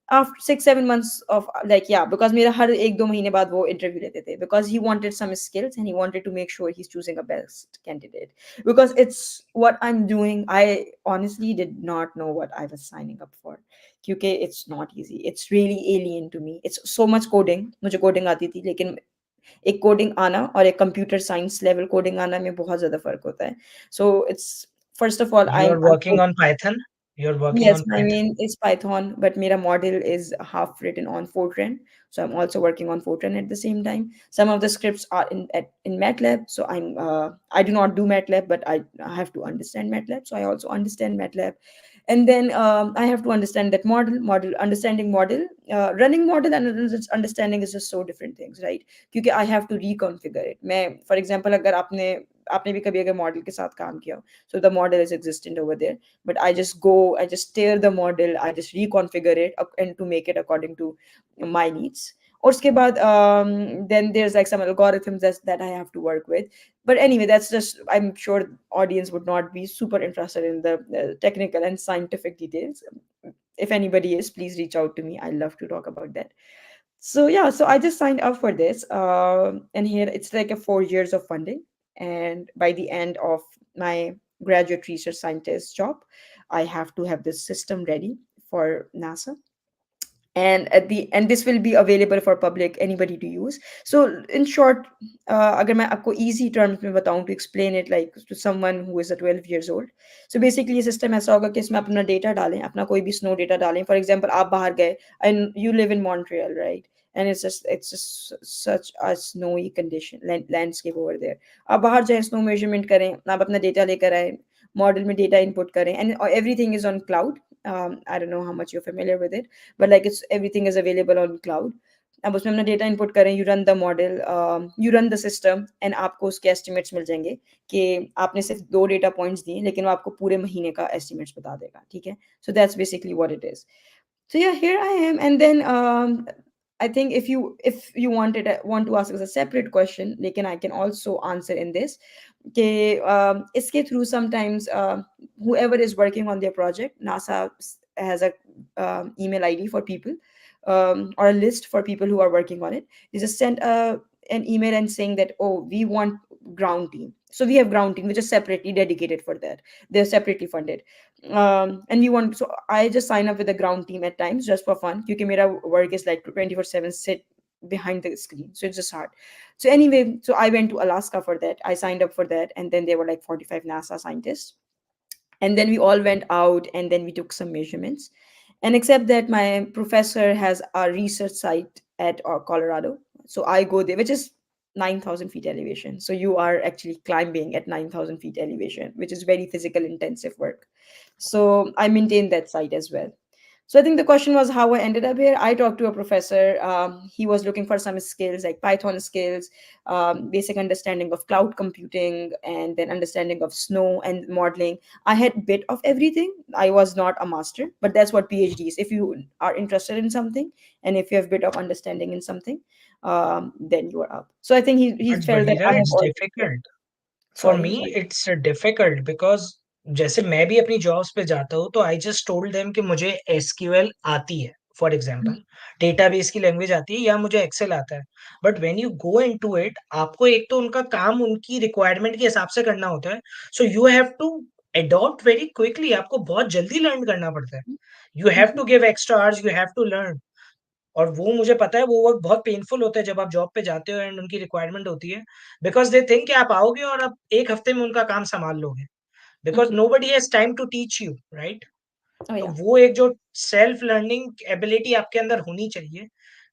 S2: After 6 7 months of like yeah, because मेरा हर एक दो महीने बाद वो interview लेते थे because he wanted some skills and he wanted to make sure he's choosing a best candidate because it's what I'm doing. I honestly did not know what I was signing up for क्योंकि it's not easy. It's really alien to me. It's so much coding. मुझे coding आती थी लेकिन एक coding आना और एक computer science level coding आना में बहुत ज़्यादा फर्क होता है. So it's first of all
S1: You're working on Python. You're working
S2: Yes,
S1: on
S2: my
S1: Python.
S2: main is Python, but Mera model is half written on Fortran. So I'm also working on Fortran at the same time. Some of the scripts are in MATLAB. So I do not do MATLAB, but I have to understand MATLAB. So I also understand MATLAB. And then I have to understand that understanding model, running model and understanding is just so different things, right? Because I have to reconfigure it. For example, अगर आपने भी कभी अगर model के साथ काम किया हो, so the model is existent over there, but I just tear the model, I just reconfigure it and to make it according to my needs. और उसके बाद then there's like some algorithms that I have to work with. But anyway, that's just, I'm sure audience would not be super interested in the technical and scientific details. If anybody is, please reach out to me. I love to talk about that. So yeah, so I just signed up for this, and here it's like a 4 years of funding, and by the end of my graduate research scientist job, I have to have this system ready for NASA, and at the and this will be available for public anybody to use. So in short, अगर मैं आपको easy terms में बताऊं to explain it like to someone who is a 12 years old. So basically ये system ऐसा होगा कि इसमें अपना data डालें, अपना कोई भी snow data डालें. For example, आप बाहर गए and you live in Montreal, right? And it's just such a snowy condition landscape over there. आप बाहर जाएं, snow measurement करें, आप अपना data लेकर आए, model में data input करें, and everything is on cloud. I don't know how much you're familiar with it, but like it's everything is available on cloud. अब उसमें अपना डेटा इनपुट करें, you run the model, you run the system, and आपको उसके estimates मिल जाएंगे कि आपने सिर्फ 2 डेटा पॉइंट्स दिए, लेकिन वो आपको पूरे महीने का एस्टिमेट्स बता देगा, ठीक है? So that's basically what it is. So yeah, here I am. And then I think if you want to ask us a separate question, लेकिन I can also answer in this कि इसके through sometimes whoever is working on their project, NASA has a email ID for people, or a list for people who are working on it. They just send an email and saying that, oh, we want ground team. So we have ground team which is separately dedicated for that. They're separately funded. And we want, so I just sign up with the ground team at times just for fun, because my work is like 24/7 sit behind the screen, so it's just hard. So anyway, so I went to Alaska for that. I signed up for that, and then there were like 45 NASA scientists, and then we all went out and then we took some measurements. And except that my professor has a research site at Colorado, so I go there, which is 9,000 feet elevation. So you are actually climbing at 9,000 feet elevation, which is very physical intensive work. So I maintain that site as well. So I think the question was how I ended up here. I talked to a professor. He was looking for some skills like Python skills, basic understanding of cloud computing, and then understanding of snow and modeling. I had bit of everything. I was not a master, but that's what PhD is. If you are interested in something and if you have bit of understanding in something, then you are up. So I think he
S1: But
S2: felt that
S1: Bareera,
S2: I have
S1: it's
S2: all.
S1: difficult. For
S2: Sorry,
S1: me,
S2: sorry.
S1: it's difficult because जैसे मैं भी अपनी jobs पे जाता हूँ तो I just told them कि मुझे एसक्यूएल आती है, फॉर एग्जांपल डेटाबेस की लैंग्वेज आती है या मुझे एक्सेल आता है. But when you go into it, आपको एक तो उनका काम उनकी रिक्वायरमेंट के हिसाब से करना होता है. So you have to adopt very quickly. आपको बहुत जल्दी लर्न करना पड़ता है. You have
S2: Mhm,
S1: to give extra hours, you have to learn. और वो मुझे पता है वो वर्क बहुत पेनफुल होता है जब आप जॉब पे जाते हो एंड उनकी रिक्वायरमेंट होती है, बिकॉज दे थिंक कि आप आओगे और आप एक हफ्ते में उनका काम संभाल लोगे, because
S2: mhm.
S1: Nobody has time to teach you, right?
S2: Oh
S1: तो
S2: yeah.
S1: वो एक जो सेल्फ लर्निंग एबिलिटी आपके अंदर होनी चाहिए,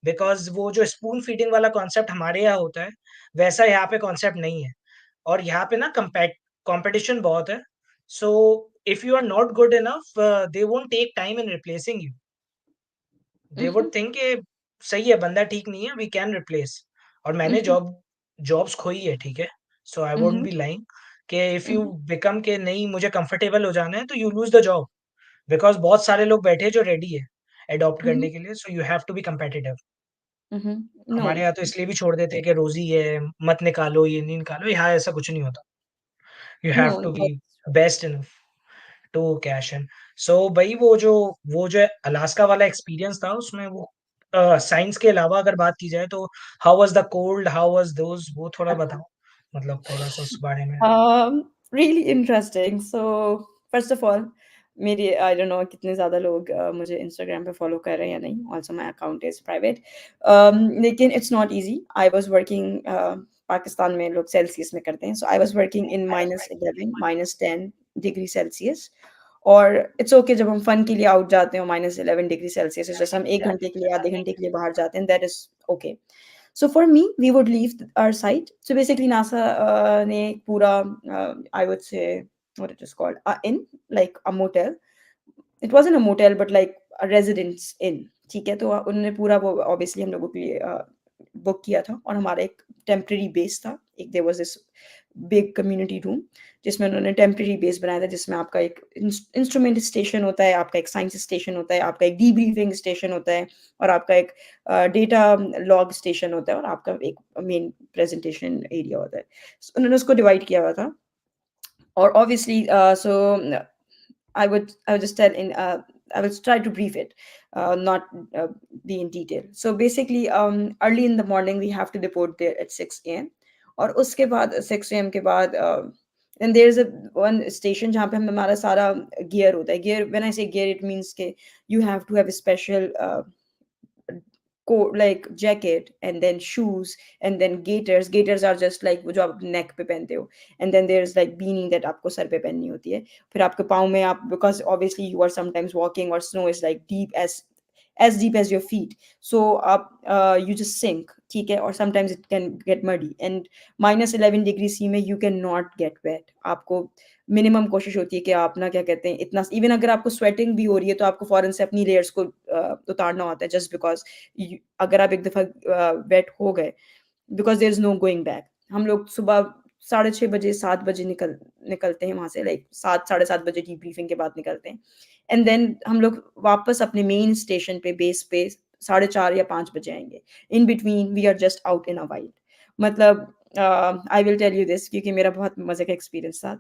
S1: बिकॉज वो जो स्पून फीडिंग वाला कॉन्सेप्ट हमारे यहाँ होता है, वैसा यहाँ पे कॉन्सेप्ट नहीं है. और यहाँ पे ना कंपटीशन बहुत है. So if you are not good enough, they won't take time in replacing you. They would
S2: Mhm,
S1: think कि सही है, बंदा ठीक नहीं है, वी कैन रिप्लेस. और मैंने
S2: mhm,
S1: जॉब्स खोई है, ठीक है? So I won't
S2: mhm,
S1: be lying कि इफ यू
S2: mhm,
S1: बिकम के नहीं मुझे कंफर्टेबल हो जाना है तो you lose the job, because बहुत सारे लोग बैठे हैं जो रेडी है अडॉप्ट
S2: mhm,
S1: करने के लिए. So you have to be competitive.
S2: mhm.
S1: हमारे
S2: No.
S1: यहाँ तो इसलिए भी छोड़ देते हैं कि रोजी है, मत निकालो, ये नहीं निकालो. यहाँ ऐसा कुछ नहीं होता. You have
S2: No,
S1: to be
S2: that's true.
S1: Best in to cash in. So भाई वो जो अलास्का वाला एक्सपीरियंस था, उसमें वो साइंस के अलावा अगर बात की जाए तो how was the cold, how was those, वो थोड़ा बताओ, मतलब थोड़ा सा उस बारे में.
S2: Really interesting. So, first of all, मेरी I don't know कितने ज़्यादा लोग मुझे Instagram पे follow कर रहे हैं या नहीं. Also, my account is private. लेकिन it's not easy. I was working Pakistan में लोग सेल्सियस में करते हैं. So I was working in -11, -10 degree Celsius. और इट्स ओके जब हम फन के लिए आउट जाते हो -11 डिग्री सेल्सियस, जैसे हम 1 घंटे के लिए आधे घंटे के लिए बाहर जाते हैं, that is okay. So for me, we would leave our site. So basically, NASA ने पूरा I would say what it is called a inn, like a motel. It wasn't a motel, but like a residence inn. ठीक है, तो उन्होंने पूरा वो obviously हम लोगों के लिए बुक किया था, और हमारा एक टेम्पररी बेस था. एक there was this big community room जिसमें उन्होंने टेम्पररी बेस बनाया था, जिसमें आपका एक इंस्ट्रूमेंट स्टेशन होता है, आपका एक साइंस स्टेशन होता है, आपका एक डीब्रीफिंग स्टेशन होता है, और आपका एक डेटा लॉग स्टेशन होता है, और आपका एक मेन प्रेजेंटेशन एरिया होता है. So, उन्होंने उसको डिवाइड किया हुआ था. और obviously so I would just tell in I will try to brief it, not be in detail. So basically, early in the morning we have to report there at 6 a.m. और उसके बाद 6 a.m. के बाद and there is a one station जहाँ पे हम हमारा सारा gear होता है. Gear, when I say gear, it means कि you have to have a special coat, like jacket, and then shoes, and then gaiters. Gaiters are just like वो जो आप neck पे पहनते हो. And then there's like beanie that आपको sir पे पहननी होती है. फिर आपके पाँव में आप, because obviously you are sometimes walking or snow is like deep as deep as your feet. So up you just sink ठीक है, और sometimes it can get muddy, and -11 degree C में you can not get wet. आपको minimum कोशिश होती है कि आप ना क्या कहते हैं, इतना इवन अगर आपको स्वेटिंग भी हो रही है तो आपको फ़ौरन से अपनी लेयर्स को उतारना होता है, जस्ट बिकॉज़ अगर आप एक दफ़ा वेट हो गए, because there is no going back. हम लोग सुबह 6:30 बजे 7 बजे निकलते हैं वहाँ से, लाइक 7 साढ़े 7 बजे डीब्रीफिंग के बाद निकलते हैं, एंड देन हम लोग वापस अपने मेन स्टेशन पे, बेस पे 4:30 या 5 बजे आएँगे। In between we are just out in a wild, मतलब I will tell you this क्योंकि मेरा बहुत मज़े का एक्सपीरियंस था।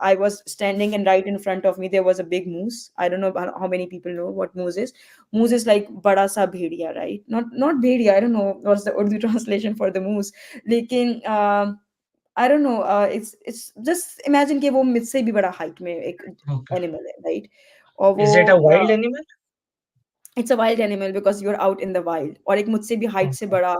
S2: I was standing and right in front of me there was a big moose. I don't know how many people know what moose is. Moose is like बड़ा सा भेड़िया, right? Not Bhediya, I don't know what's the Urdu translation for the moose. लेकिन I don't know, it's just imagine कि वो मुझसे भी बड़ा height में एक
S1: Okay.
S2: एनिमल है, राइट? और वो
S1: Is it a wild animal?
S2: It's a wild animal because you are out in the wild, और एक मुझसे भी हाइट से
S1: Okay.
S2: बड़ा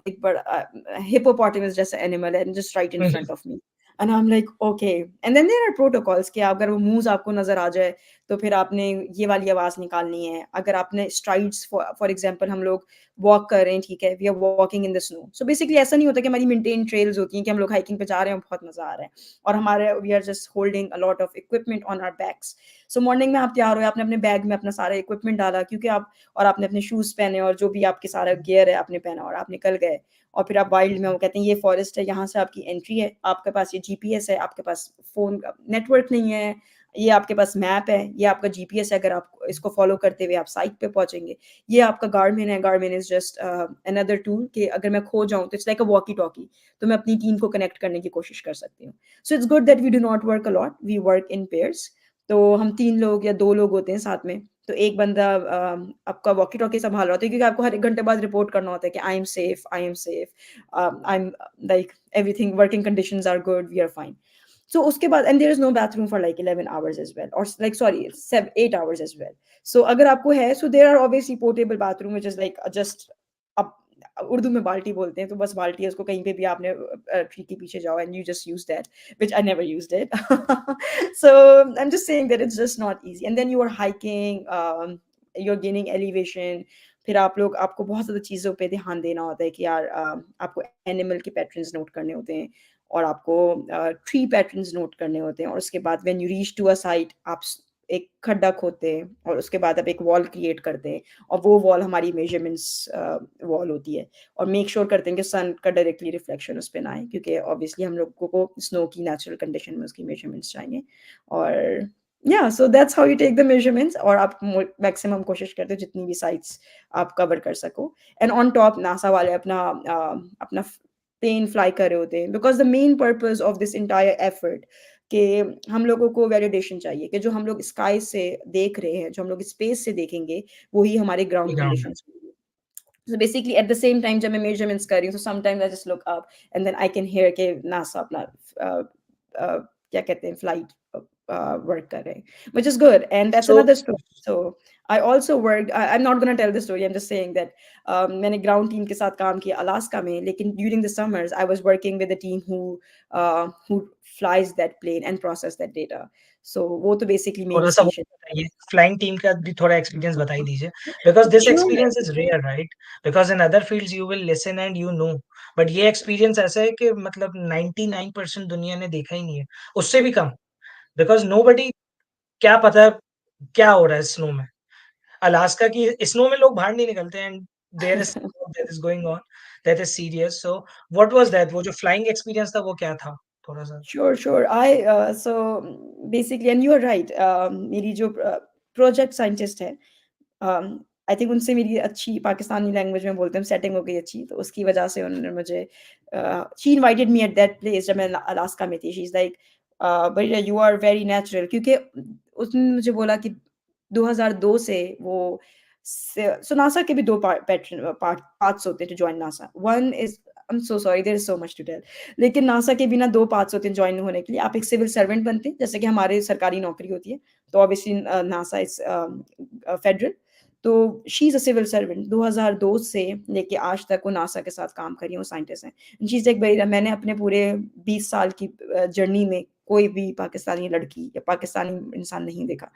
S2: एक बड़ा हिप्पोपोटामस जैसा एनिमल है just right in
S1: Mhm.
S2: Front of me, and I am like okay. And then there are protocols कि अगर वो मूव आपको नज़र आ जाए तो फिर आपने ये वाली आवाज़ निकालनी है। अगर आपने स्ट्राइड्स फॉर एग्जांपल हम लोग वॉक कर रहे हैं, ठीक है, we are walking in the snow, so basically ऐसा नहीं होता कि हमारी मेंटेन ट्रेल्स होती हैं कि हम लोग हाइकिंग पे जा रहे हैं और बहुत मज़ा आ रहा है, और हमारे we are just holding a lot of equipment on our backs. So morning में आप तैयार हुए, आपने अपने बैग में अपना सारा इक्विपमेंट डाला क्योंकि आप, और आपने अपने शूज़ पहने और जो भी आपके सारा गियर है आपने पहना, और आप निकल गए, और फिर आप वाइल्ड में, वो कहते हैं ये फॉरेस्ट है, यहाँ से आपकी एंट्री है, आपके पास ये जीपीएस है, आपके पास फ़ोन नेटवर्क नहीं है, ये आपके पास मैप है, ये आपका जीपीएस है, अगर आप इसको फ़ॉलो करते हुए आप साइट पे पहुँचेंगे। ये आपका गार्डमिन है, गार्डमिन इज़ जस्ट अनदर टूल कि अगर मैं खो जाऊँ तो इट्स लाइक अ वॉकी-टॉकी, तो मैं अपनी टीम को कनेक्ट करने की कोशिश कर सकती हूँ। So it's good that we do not work a lot, we work in pairs. तो हम 3 लोग या 2 लोग होते हैं साथ में, तो एक बंदा आपका वॉकी-टॉकी सँभाल रहा होता है क्योंकि आपको हर 1 घंटे बाद रिपोर्ट करना होता है कि I am safe, I am like everything working conditions are good, we are fine. So उसके बाद and there is no bathroom for like 11 hours as well, और like sorry 8 hours as well. So अगर आपको है, so there are obviously portable bathroom which is like just अब उर्दू में बाल्टी बोलते हैं, तो बस बाल्टी है, उसको कहीं पे भी आपने ट्री के पीछे जाओ and you just use that, which I never used it. So I'm just saying that it's just not easy, and then you are hiking, you're gaining elevation, फिर आप लोग, आपको बहुत ज़्यादा चीज़ों पे ध्यान देना होता है कि यार आपको एनिमल के पैटर्न्स नोट करने होते हैं, और आपको ट्री पैटर्न्स नोट करने होते हैं, और उसके बाद when you reach to a site आप एक खड्डा खोदते हैं, और उसके बाद आप एक वॉल क्रिएट करते हैं, और वो वॉल हमारी मेजरमेंट्स वॉल होती है, और मेक श्योर करते हैं कि सन का डायरेक्टली रिफ्लेक्शन उस पे ना आए, क्योंकि ऑब्वियसली हम लोगों को स्नो की नेचुरल कंडीशन में उसकी मेजरमेंट्स चाहिए। और या so that's how you take the measurements, और आप मैक्सिमम कोशिश करते हो जितनी भी साइट्स आप कवर कर सको, एंड ऑन टॉप नासा वाले अपना प्लेन फ्लाई कर रहे होते हैं, because the main purpose of this entire effort कि हम लोगों को वैलिडेशन चाहिए कि जो हम लोग स्काई से देख रहे हैं, जो हम लोग स्पेस से देखेंगे, वही हमारे ग्राउंड
S1: Ground.
S2: कंडीशंस होंगी। So basically at the same time जब मैं measurements कर रही हूँ, so sometimes I just look up and then I can hear कि NASA अपना uh, क्या कहते हैं, फ्लाइट वर्क कर रहे हैं, which is good, and that's
S1: So
S2: another story. So I also worked, I'm not going to tell the story, I'm just saying that मैंने ground team के साथ काम किया अलास्का में, लेकिन during the summers I was working with a team who flies that plane and process that data. So वो तो basically main
S1: थोड़ा-सा वो
S2: station।
S1: बताइए, फ्लाइंग टीम का भी थोड़ा एक्सपीरियंस बता ही दीजिए, because this
S2: Sure.
S1: Experience is rare right? Because in other fields you will listen and you know, but ये एक्सपीरियंस ऐसा है कि मतलब 99% दुनिया ने देखा ही नहीं है, उससे भी कम, बिकॉज़ नोबडी क्या पता है क्या हो रहा है स्नो में? अलास्का की स्नो में लोग बाहर नहीं निकलते and there is that is going on, that is serious, so what was that? वो जो फ्लाइंग एक्सपीरियंस था वो क्या था? थोड़ा-सा
S2: Sure, sure. Basically, and you are right. मेरी जो प्रोजेक्ट साइंटिस्ट है, आई थिंक उनसे मेरी अच्छी पाकिस्तानी लैंग्वेज में बोलते हैं सेटिंग हो गई अच्छी, तो उसकी वजह से उन्होंने मुझे she invited me at that place जब मैं अलास्का में थी। She is like but you are very natural, क्योंकि उसने मुझे बोला कि 2002 से वो सो नासा के भी 2 पार्ट्स होते हैं to join NASA. One is I am so sorry there is so much to tell, लेकिन नासा के बिना 2 पार्ट्स होते हैं जॉइन होने के लिए। आप एक सिविल सर्वेंट बनते हैं, जैसे कि हमारी सरकारी नौकरी होती है, तो ऑब्वियसली नासा इज़ फेडरल। तो she is a civil servant, 2002 से लेके आज तक वो नासा के साथ काम कर रही हैं, वो साइंटिस्ट हैं। शी इज़ लाइक, भई मैंने अपने पूरे 20 साल की जर्नी में कोई भी पाकिस्तानी लड़की या पाकिस्तानी इंसान नहीं देखा।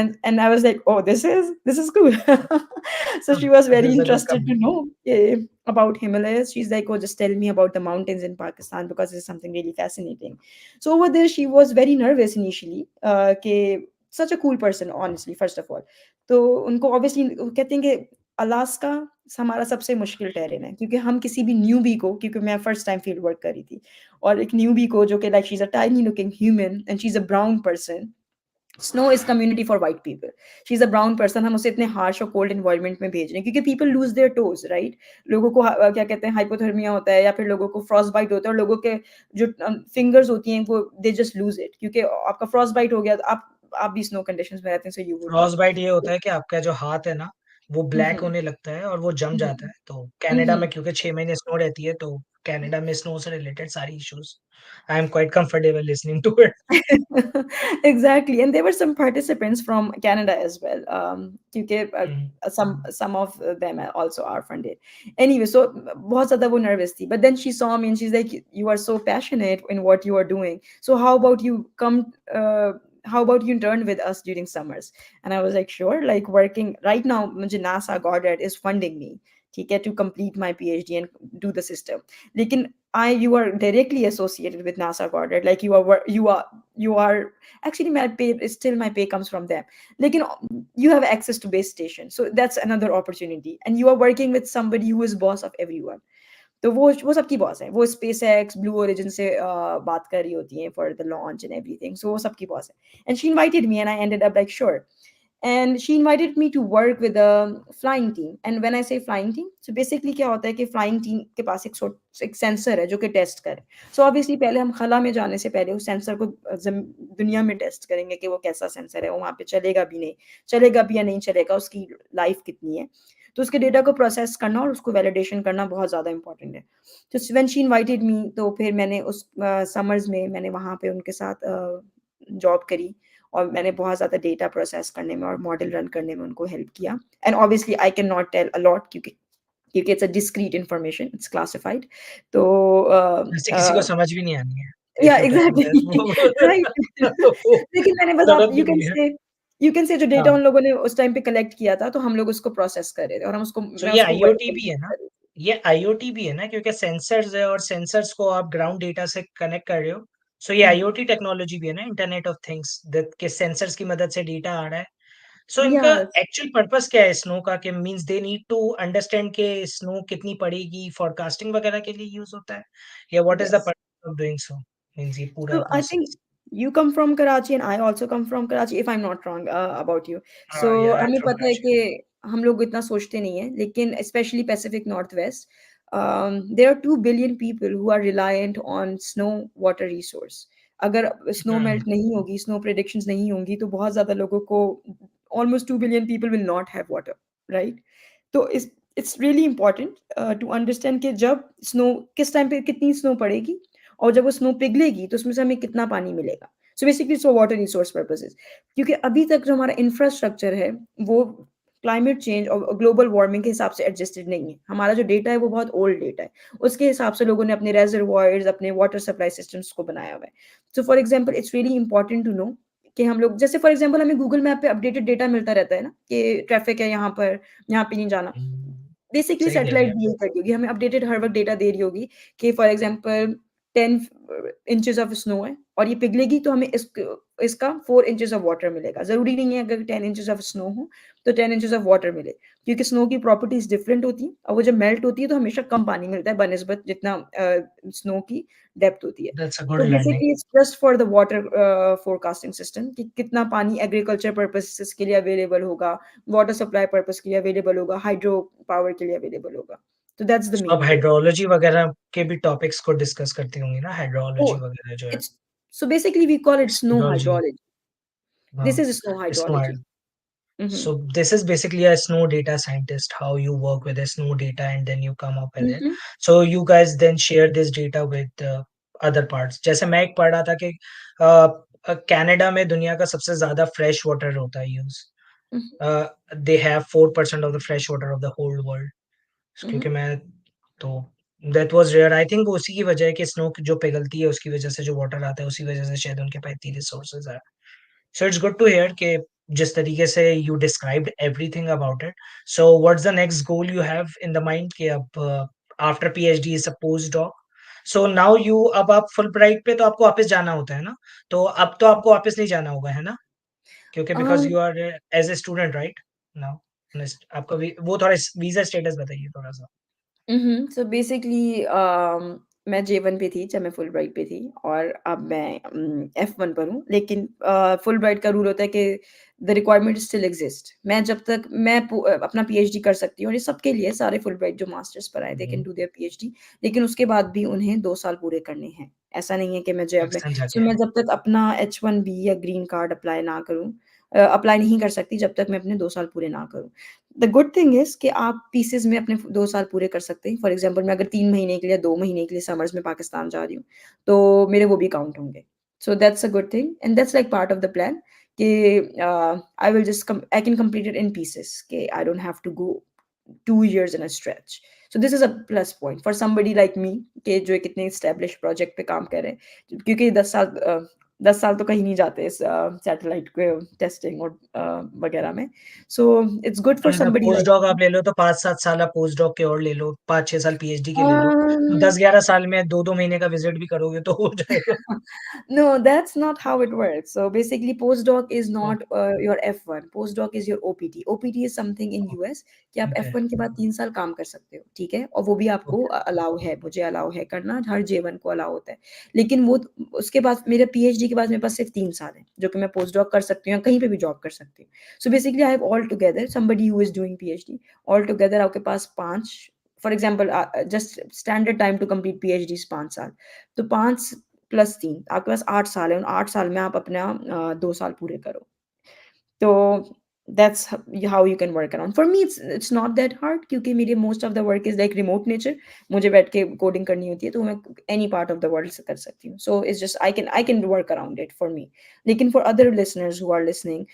S2: And I was like, oh, this is cool. So she was
S1: This
S2: very
S1: is a good
S2: interested to
S1: company.
S2: know about Himalayas. She's like, oh, just tell me about the mountains in Pakistan because it's something really fascinating. So over there she was very nervous initially, कि such a cool person honestly first of all. तो उनको obviously वो कहते हैं कि Alaska हमारा सबसे मुश्किल टेरेन है क्योंकि हम किसी भी न्यूबी को, क्योंकि मैं फर्स्ट टाइम फील्ड वर्क कर रही थी, और एक न्यूबी को जो कि like she is a tiny looking human and she is a brown person, snow is community for white people, she is a brown person, हम उसे इतने हार्श और कोल्ड एनवायरनमेंट में भेज रहे हैं क्योंकि people lose their toes, right. लोगों को क्या कहते हैं हाइपोथर्मिया होता है या फिर लोगों को फ्रॉस्ट बाइट होता है, और लोगों के जो फिंगर्स होती हैं वो दे जस्ट लूज इट, क्योंकि आपका फ्रॉस्ट बाइट हो गया तो आप भी स्नो कंडीशंस में रहते हैं, so you would know.
S1: Frostbite ये होता है कि आपका जो हाथ है ना, वो ब्लैक
S2: हम्म
S1: होने लगता है और वो जम जाता है। तो कनाडा
S2: हम्म
S1: में क्योंकि 6 महीने स्नो रहती है, तो कनाडा में स्नो से रिलेटेड सारी issues, I am quite comfortable listening to it.
S2: Exactly, and there were some participants from Canada as well. क्योंकि some of them also are funded. Anyway, so बहुत ज़्यादा वो nervous थी. But then she saw me and she's like, "You are so passionate in what you are doing. So how about you come? How about you intern with us during summers?" And I was like, "Sure." Like working right now, मुझे NASA Goddard is funding me. ठीक है, to complete my PhD and do the system. लेकिन you are directly associated with NASA Goddard. Like you are actually my pay is still my pay comes from them. Like you have access to base station, so that's another opportunity. And you are working with somebody who is boss of everyone. तो वो सबकी boss है, वो space x blue origin से बात कर रही होती हैं for the launch and everything, so वो सबकी बॉस है, and she invited me and I ended up like sure. And she invited me to work with a flying team. And when I say flying team, so basically क्या होता है कि flying team के पास एक sensor है जो कि test करे. So obviously पहले हम खला में जाने से पहले उस सेंसर को दुनिया में टेस्ट करेंगे कि वो कैसा सेंसर है, वो वहाँ पे चलेगा भी नहीं, चलेगा भी या नहीं चलेगा, उसकी लाइफ कितनी है. तो उसके डेटा को प्रोसेस करना और उसको वैलिडेशन करना बहुत ज़्यादा इंपॉर्टेंट है. तो व्हेन शी इनवाइटेड मी, तो फिर मैंने उस समर्स में मैंने वहाँ पे उनके साथ जॉब करी, और मैंने बहुत ज़्यादा डेटा प्रोसेस करने में और मॉडल रन करने में उनको हेल्प किया. And obviously I can not tell a lot क्योंकि it's a discreet information, it's classified. तो
S1: वैसे किसी को समझ भी नहीं आनी है,
S2: या
S1: if you tell this
S2: exactly
S1: वो
S2: राइट.
S1: तो
S2: लेकिन मैंने बस आप
S1: जरूरत भी नहीं है।
S2: यू कैन से जो डेटा
S1: हाँ,
S2: उन लोगों ने उस टाइम पे कलेक्ट किया था, तो हम लोग उसको प्रोसेस कर रहे थे और हम उसको
S1: सो
S2: मैं
S1: ये
S2: उसको
S1: आईओटी
S2: वर्ड
S1: भी है ना,
S2: कर रही थी.
S1: ये आईओटी भी है ना, क्योंकि सेंसर्स है और सेंसर्स को आप ग्राउंड डेटा से कनेक्ट कर रहे हो। सो ये आईओटी टेक्नोलॉजी भी है ना, इंटरनेट ऑफ थिंग्स, के सेंसर्स की मदद से डेटा आ रहा है। सो
S2: या
S1: इनका एक्चुअल पर्पस क्या है स्नो का, कि means they need to understand के स्नो कितनी पड़ेगी, फोरकास्टिंग वगैरह के लिए यूज होता है, या what is the
S2: yes.
S1: Purpose of doing so, means ये पूरा
S2: So I think
S1: process.
S2: you come from Karachi and I also come from Karachi, if I'm not wrong about you. So
S1: या I am
S2: हमें
S1: from
S2: पता है
S1: कराची।
S2: कि हम लोग इतना सोचते नहीं है, लेकिन especially Pacific Northwest, there are 2 billion people who are reliant on snow water resource. अगर स्नो मेल्ट नहीं होगी, स्नो प्रेडिक्शंस नहीं होंगी, तो बहुत ज़्यादा लोगों को, almost 2 billion people will not have water, right? तो it's really important to understand कि जब स्नो किस टाइम पे कितनी स्नो पड़ेगी, और जब वो स्नो पिघलेगी तो उसमें से हमें कितना पानी मिलेगा. So basically so water resource purposes, क्योंकि अभी तक जो हमारा इंफ्रास्ट्रक्चर है वो क्लाइमेट चेंज और ग्लोबल वार्मिंग के हिसाब से एडजस्टेड नहीं है. हमारा जो डेटा है वो बहुत ओल्ड डेटा है, उसके हिसाब से लोगों ने अपने रेजर्वायर्स, अपने वाटर सप्लाई सिस्टम्स को बनाया हुआ है. So for example it's really important to know कि हम लोग जैसे फॉर एग्जाम्पल हमें गूगल मैप पे अपडेटेड डेटा मिलता रहता है ना कि ट्रैफिक है यहाँ पर, यहाँ पे नहीं जाना. बेसिकली
S1: सही कह रही
S2: सैटेलाइट
S1: हैं।
S2: भी यही करती होगी, हमें अपडेटेड हर वक्त डेटा दे रही होगी कि for example 10 inches of snow है और ये पिघलेगी तो हमें इसका 4 इंचेस ऑफ वाटर मिलेगा. ज़रूरी नहीं है अगर 10 इंचेस ऑफ स्नो हो तो 10 इंचेस ऑफ वाटर मिले, क्योंकि स्नो की प्रॉपर्टीज़ डिफरेंट होती हैं और वो जब मेल्ट होती है तो हमेशा कम पानी मिलता है बनिस्बत जितना स्नो की डेप्थ होती है.
S1: दैट्स अ गुड
S2: तो
S1: learning.
S2: Basically it's just for the water forecasting system कि कितना पानी एग्रीकल्चर पर्पसेस के लिए अवेलेबल होगा, वाटर सप्लाई पर्पस के लिए अवेलेबल होगा, हाइड्रो पावर के लिए अवेलेबल होगा. तो दैट्स द
S1: सो अब
S2: मेन गोल.
S1: हाइड्रोलॉजी वगैरह के भी टॉपिक्स को डिस्कस करती होंगी ना, हाइड्रोलॉजी
S2: Oh,
S1: वगैरह जो है,
S2: it's so basically we call it snow
S1: hydrology.
S2: hydrology. This
S1: हाँ,
S2: is snow
S1: snow.
S2: hydrology. Mm-hmm.
S1: So this is basically a snow data scientist, how you work with the snow data and then you come up with it.
S2: Mm-hmm.
S1: So you guys then share this data with other parts. जैसे मैं एक पढ़ रहा था कि Canada में दुनिया का सबसे ज्यादा फ्रेश वाटर होता है use, they have 4% of the fresh water of the whole world, क्योंकि
S2: Mm-hmm.
S1: मैं तो that was rare. I think उसी की वजह है कि स्नो जो पिघलती है उसकी वजह से जो वाटर आता है उसी वजह से शायद उनके पास इतनी रिसोर्सेज है। So it's good to hear कि जिस तरीके से you described everything about it. So what's the next goal you have in the mind कि अब after PhD is a postdoc. So now you अब आप Fulbright पे तो आपको वापस जाना होता है ना? तो अब तो आपको वापस नहीं जाना होगा है ना? क्योंकि because you are as a student right now. आपका वो थोड़ा वीजा स्टेटस बताइए थोड़ा सा।
S2: सो बेसिकली मैं J1 पे थी जब मैं फुलब्राइट पे थी और अब मैं F1 पर हूँ। लेकिन फुलब्राइट का रूल होता है कि द रिक्वायरमेंट स्टिल एग्जिस्ट। मैं जब तक अपना पीएचडी कर सकती हूँ और ये सबके लिए सारे फुलब्राइट जो मास्टर्स पर आए they can do their PhD, लेकिन उसके बाद भी उन्हें 2 साल पूरे करने हैं। ऐसा नहीं है कि मैं जब मैं
S1: पाकिस्तान
S2: सो
S1: जाके।
S2: मैं जब तक अपना H1B या ग्रीन कार्ड अप्लाई ना करूँ, अप्लाई नहीं कर सकती जब तक मैं अपने 2 साल पूरे ना करूँ। द गुड थिंग इज़ कि आप पीसेज़ में अपने 2 साल पूरे कर सकते हैं। फॉर एग्ज़ाम्पल मैं अगर 3 महीने के लिए, 2 महीने के लिए समर्स में पाकिस्तान जा रही हूँ, तो मेरे वो भी काउंट होंगे। So that's a good thing and that's like part of the plan कि I can complete it in pieces कि I don't have to go 2 years in a stretch. So this is a plus point for somebody like me कि जो एक इतने established project पे काम कर रहे हैं। क्योंकि 10 साल तो कहीं नहीं जाते इस सैटेलाइट के टेस्टिंग और वगैरह में। So it's good for somebody
S1: post
S2: like
S1: doc
S2: me.
S1: आप ले लो तो 5-7 साल आप पोस्ट डॉक के और ले लो, 5-6 साल पीएचडी के ले लो,
S2: Um,
S1: 10-11 साल में 2-2 महीने का विजिट भी करोगे तो हो जाएगा।
S2: No, that's not how it works. So basically, postdoc is
S1: O,
S2: not your F1. Postdoc is your OPT. OPT is something in US कि आप
S1: ओके
S2: F1 के बाद 3 साल काम कर सकते हो, ठीक है? और वो भी आपको
S1: ओके
S2: अलाउ है, मुझे अलाउ है करना, हर J1 को अलाउ होता है। लेकिन वो उसके बाद मेरे पीएचडी के बाद मेरे पास सिर्फ 3 साल है, जो कि मैं postdoc कर सकती हूँ या कहीं पे भी जॉब कर सकती हूँ। So basically, I have all together somebody who is doing PhD, all together आपके पास 5 for example just standard time to complete PhD 5 साल। तो 5 प्लस 3 आपके पास 8 साल है, उन 8 साल में आप अपना 2 साल पूरे करो। तो that's how you can work around. For me it's not that hard क्योंकि मेरी most of the work is like remote nature. मुझे बैठ के कोडिंग करनी होती है तो मैं any part of the world से कर सकती हूँ। So it's just I can work around it for me. लेकिन for other listeners who are listening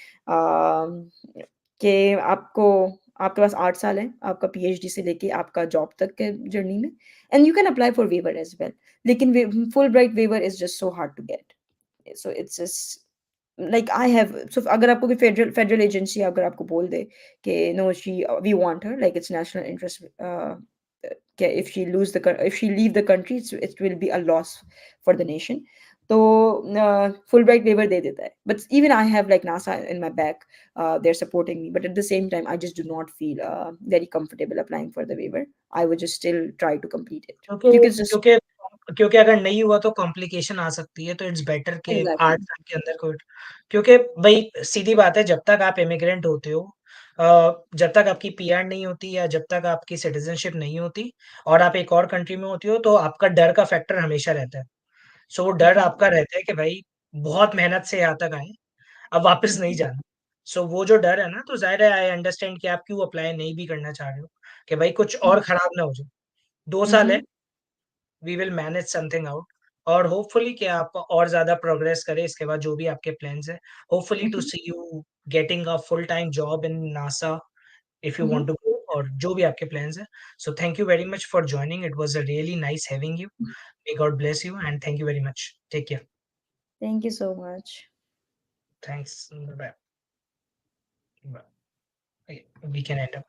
S2: कि आपके पास 8 साल है, आपका पीएचडी से लेके आपका जॉब तक के जर्नी में and you can apply for waiver as well. लेकिन वे Fulbright waiver is just so hard to get. So it's just like I have so अगर आपको कोई फेडरल एजेंसी अगर आपको बोल दे कि no she we want her like it's national interest कि if she leave the country it will be a loss for the nation. तो फुलब्राइट वेवर दे देता है। But even I have like NASA in my back, they're supporting me, but at the same time I just do not feel very comfortable applying for the waiver. I would just still try to complete it
S1: क्योंकि
S2: because it's just
S1: क्योंकि क्योंकि अगर नहीं हुआ तो complication आ सकती है, तो इट्स बेटर कि
S2: exactly.
S1: 8 साल के अंदर कोई, क्योंकि भाई सीधी बात है, जब तक आप इमिग्रेंट होते हो, जब तक आपकी पीआर नहीं होती या जब तक आपकी सिटीजनशिप नहीं होती और आप एक और कंट्री में होती हो, तो आपका डर का फैक्टर हमेशा रहता है। सो वो डर
S2: Mhm,
S1: आपका रहता है कि भाई बहुत मेहनत से यहाँ तक आए, अब वापस नहीं
S2: mhm,
S1: जाना। सो वो जो डर है ना, तो ज़ाहिर है आई अंडरस्टैंड कि आप क्यों अप्लाई नहीं भी करना चाह रहे हो, कि भाई कुछ और खराब ना हो जाए। 2 साल है,
S2: mhm,
S1: we will manage something out, और होपफुली कि आप और ज़्यादा प्रोग्रेस करें इसके बाद जो भी आपके प्लान्स हैं। Hopefully to
S2: mhm,
S1: see you getting a full time job in NASA if you want
S2: mhm.
S1: To go, और जो भी आपके प्लान्स हैं। So thank you very much for joining, it was a really nice having you. May God bless you and thank you very much. Take care.
S2: Thank you so much.
S1: Thanks. Bye. Bye. Okay, we can end up.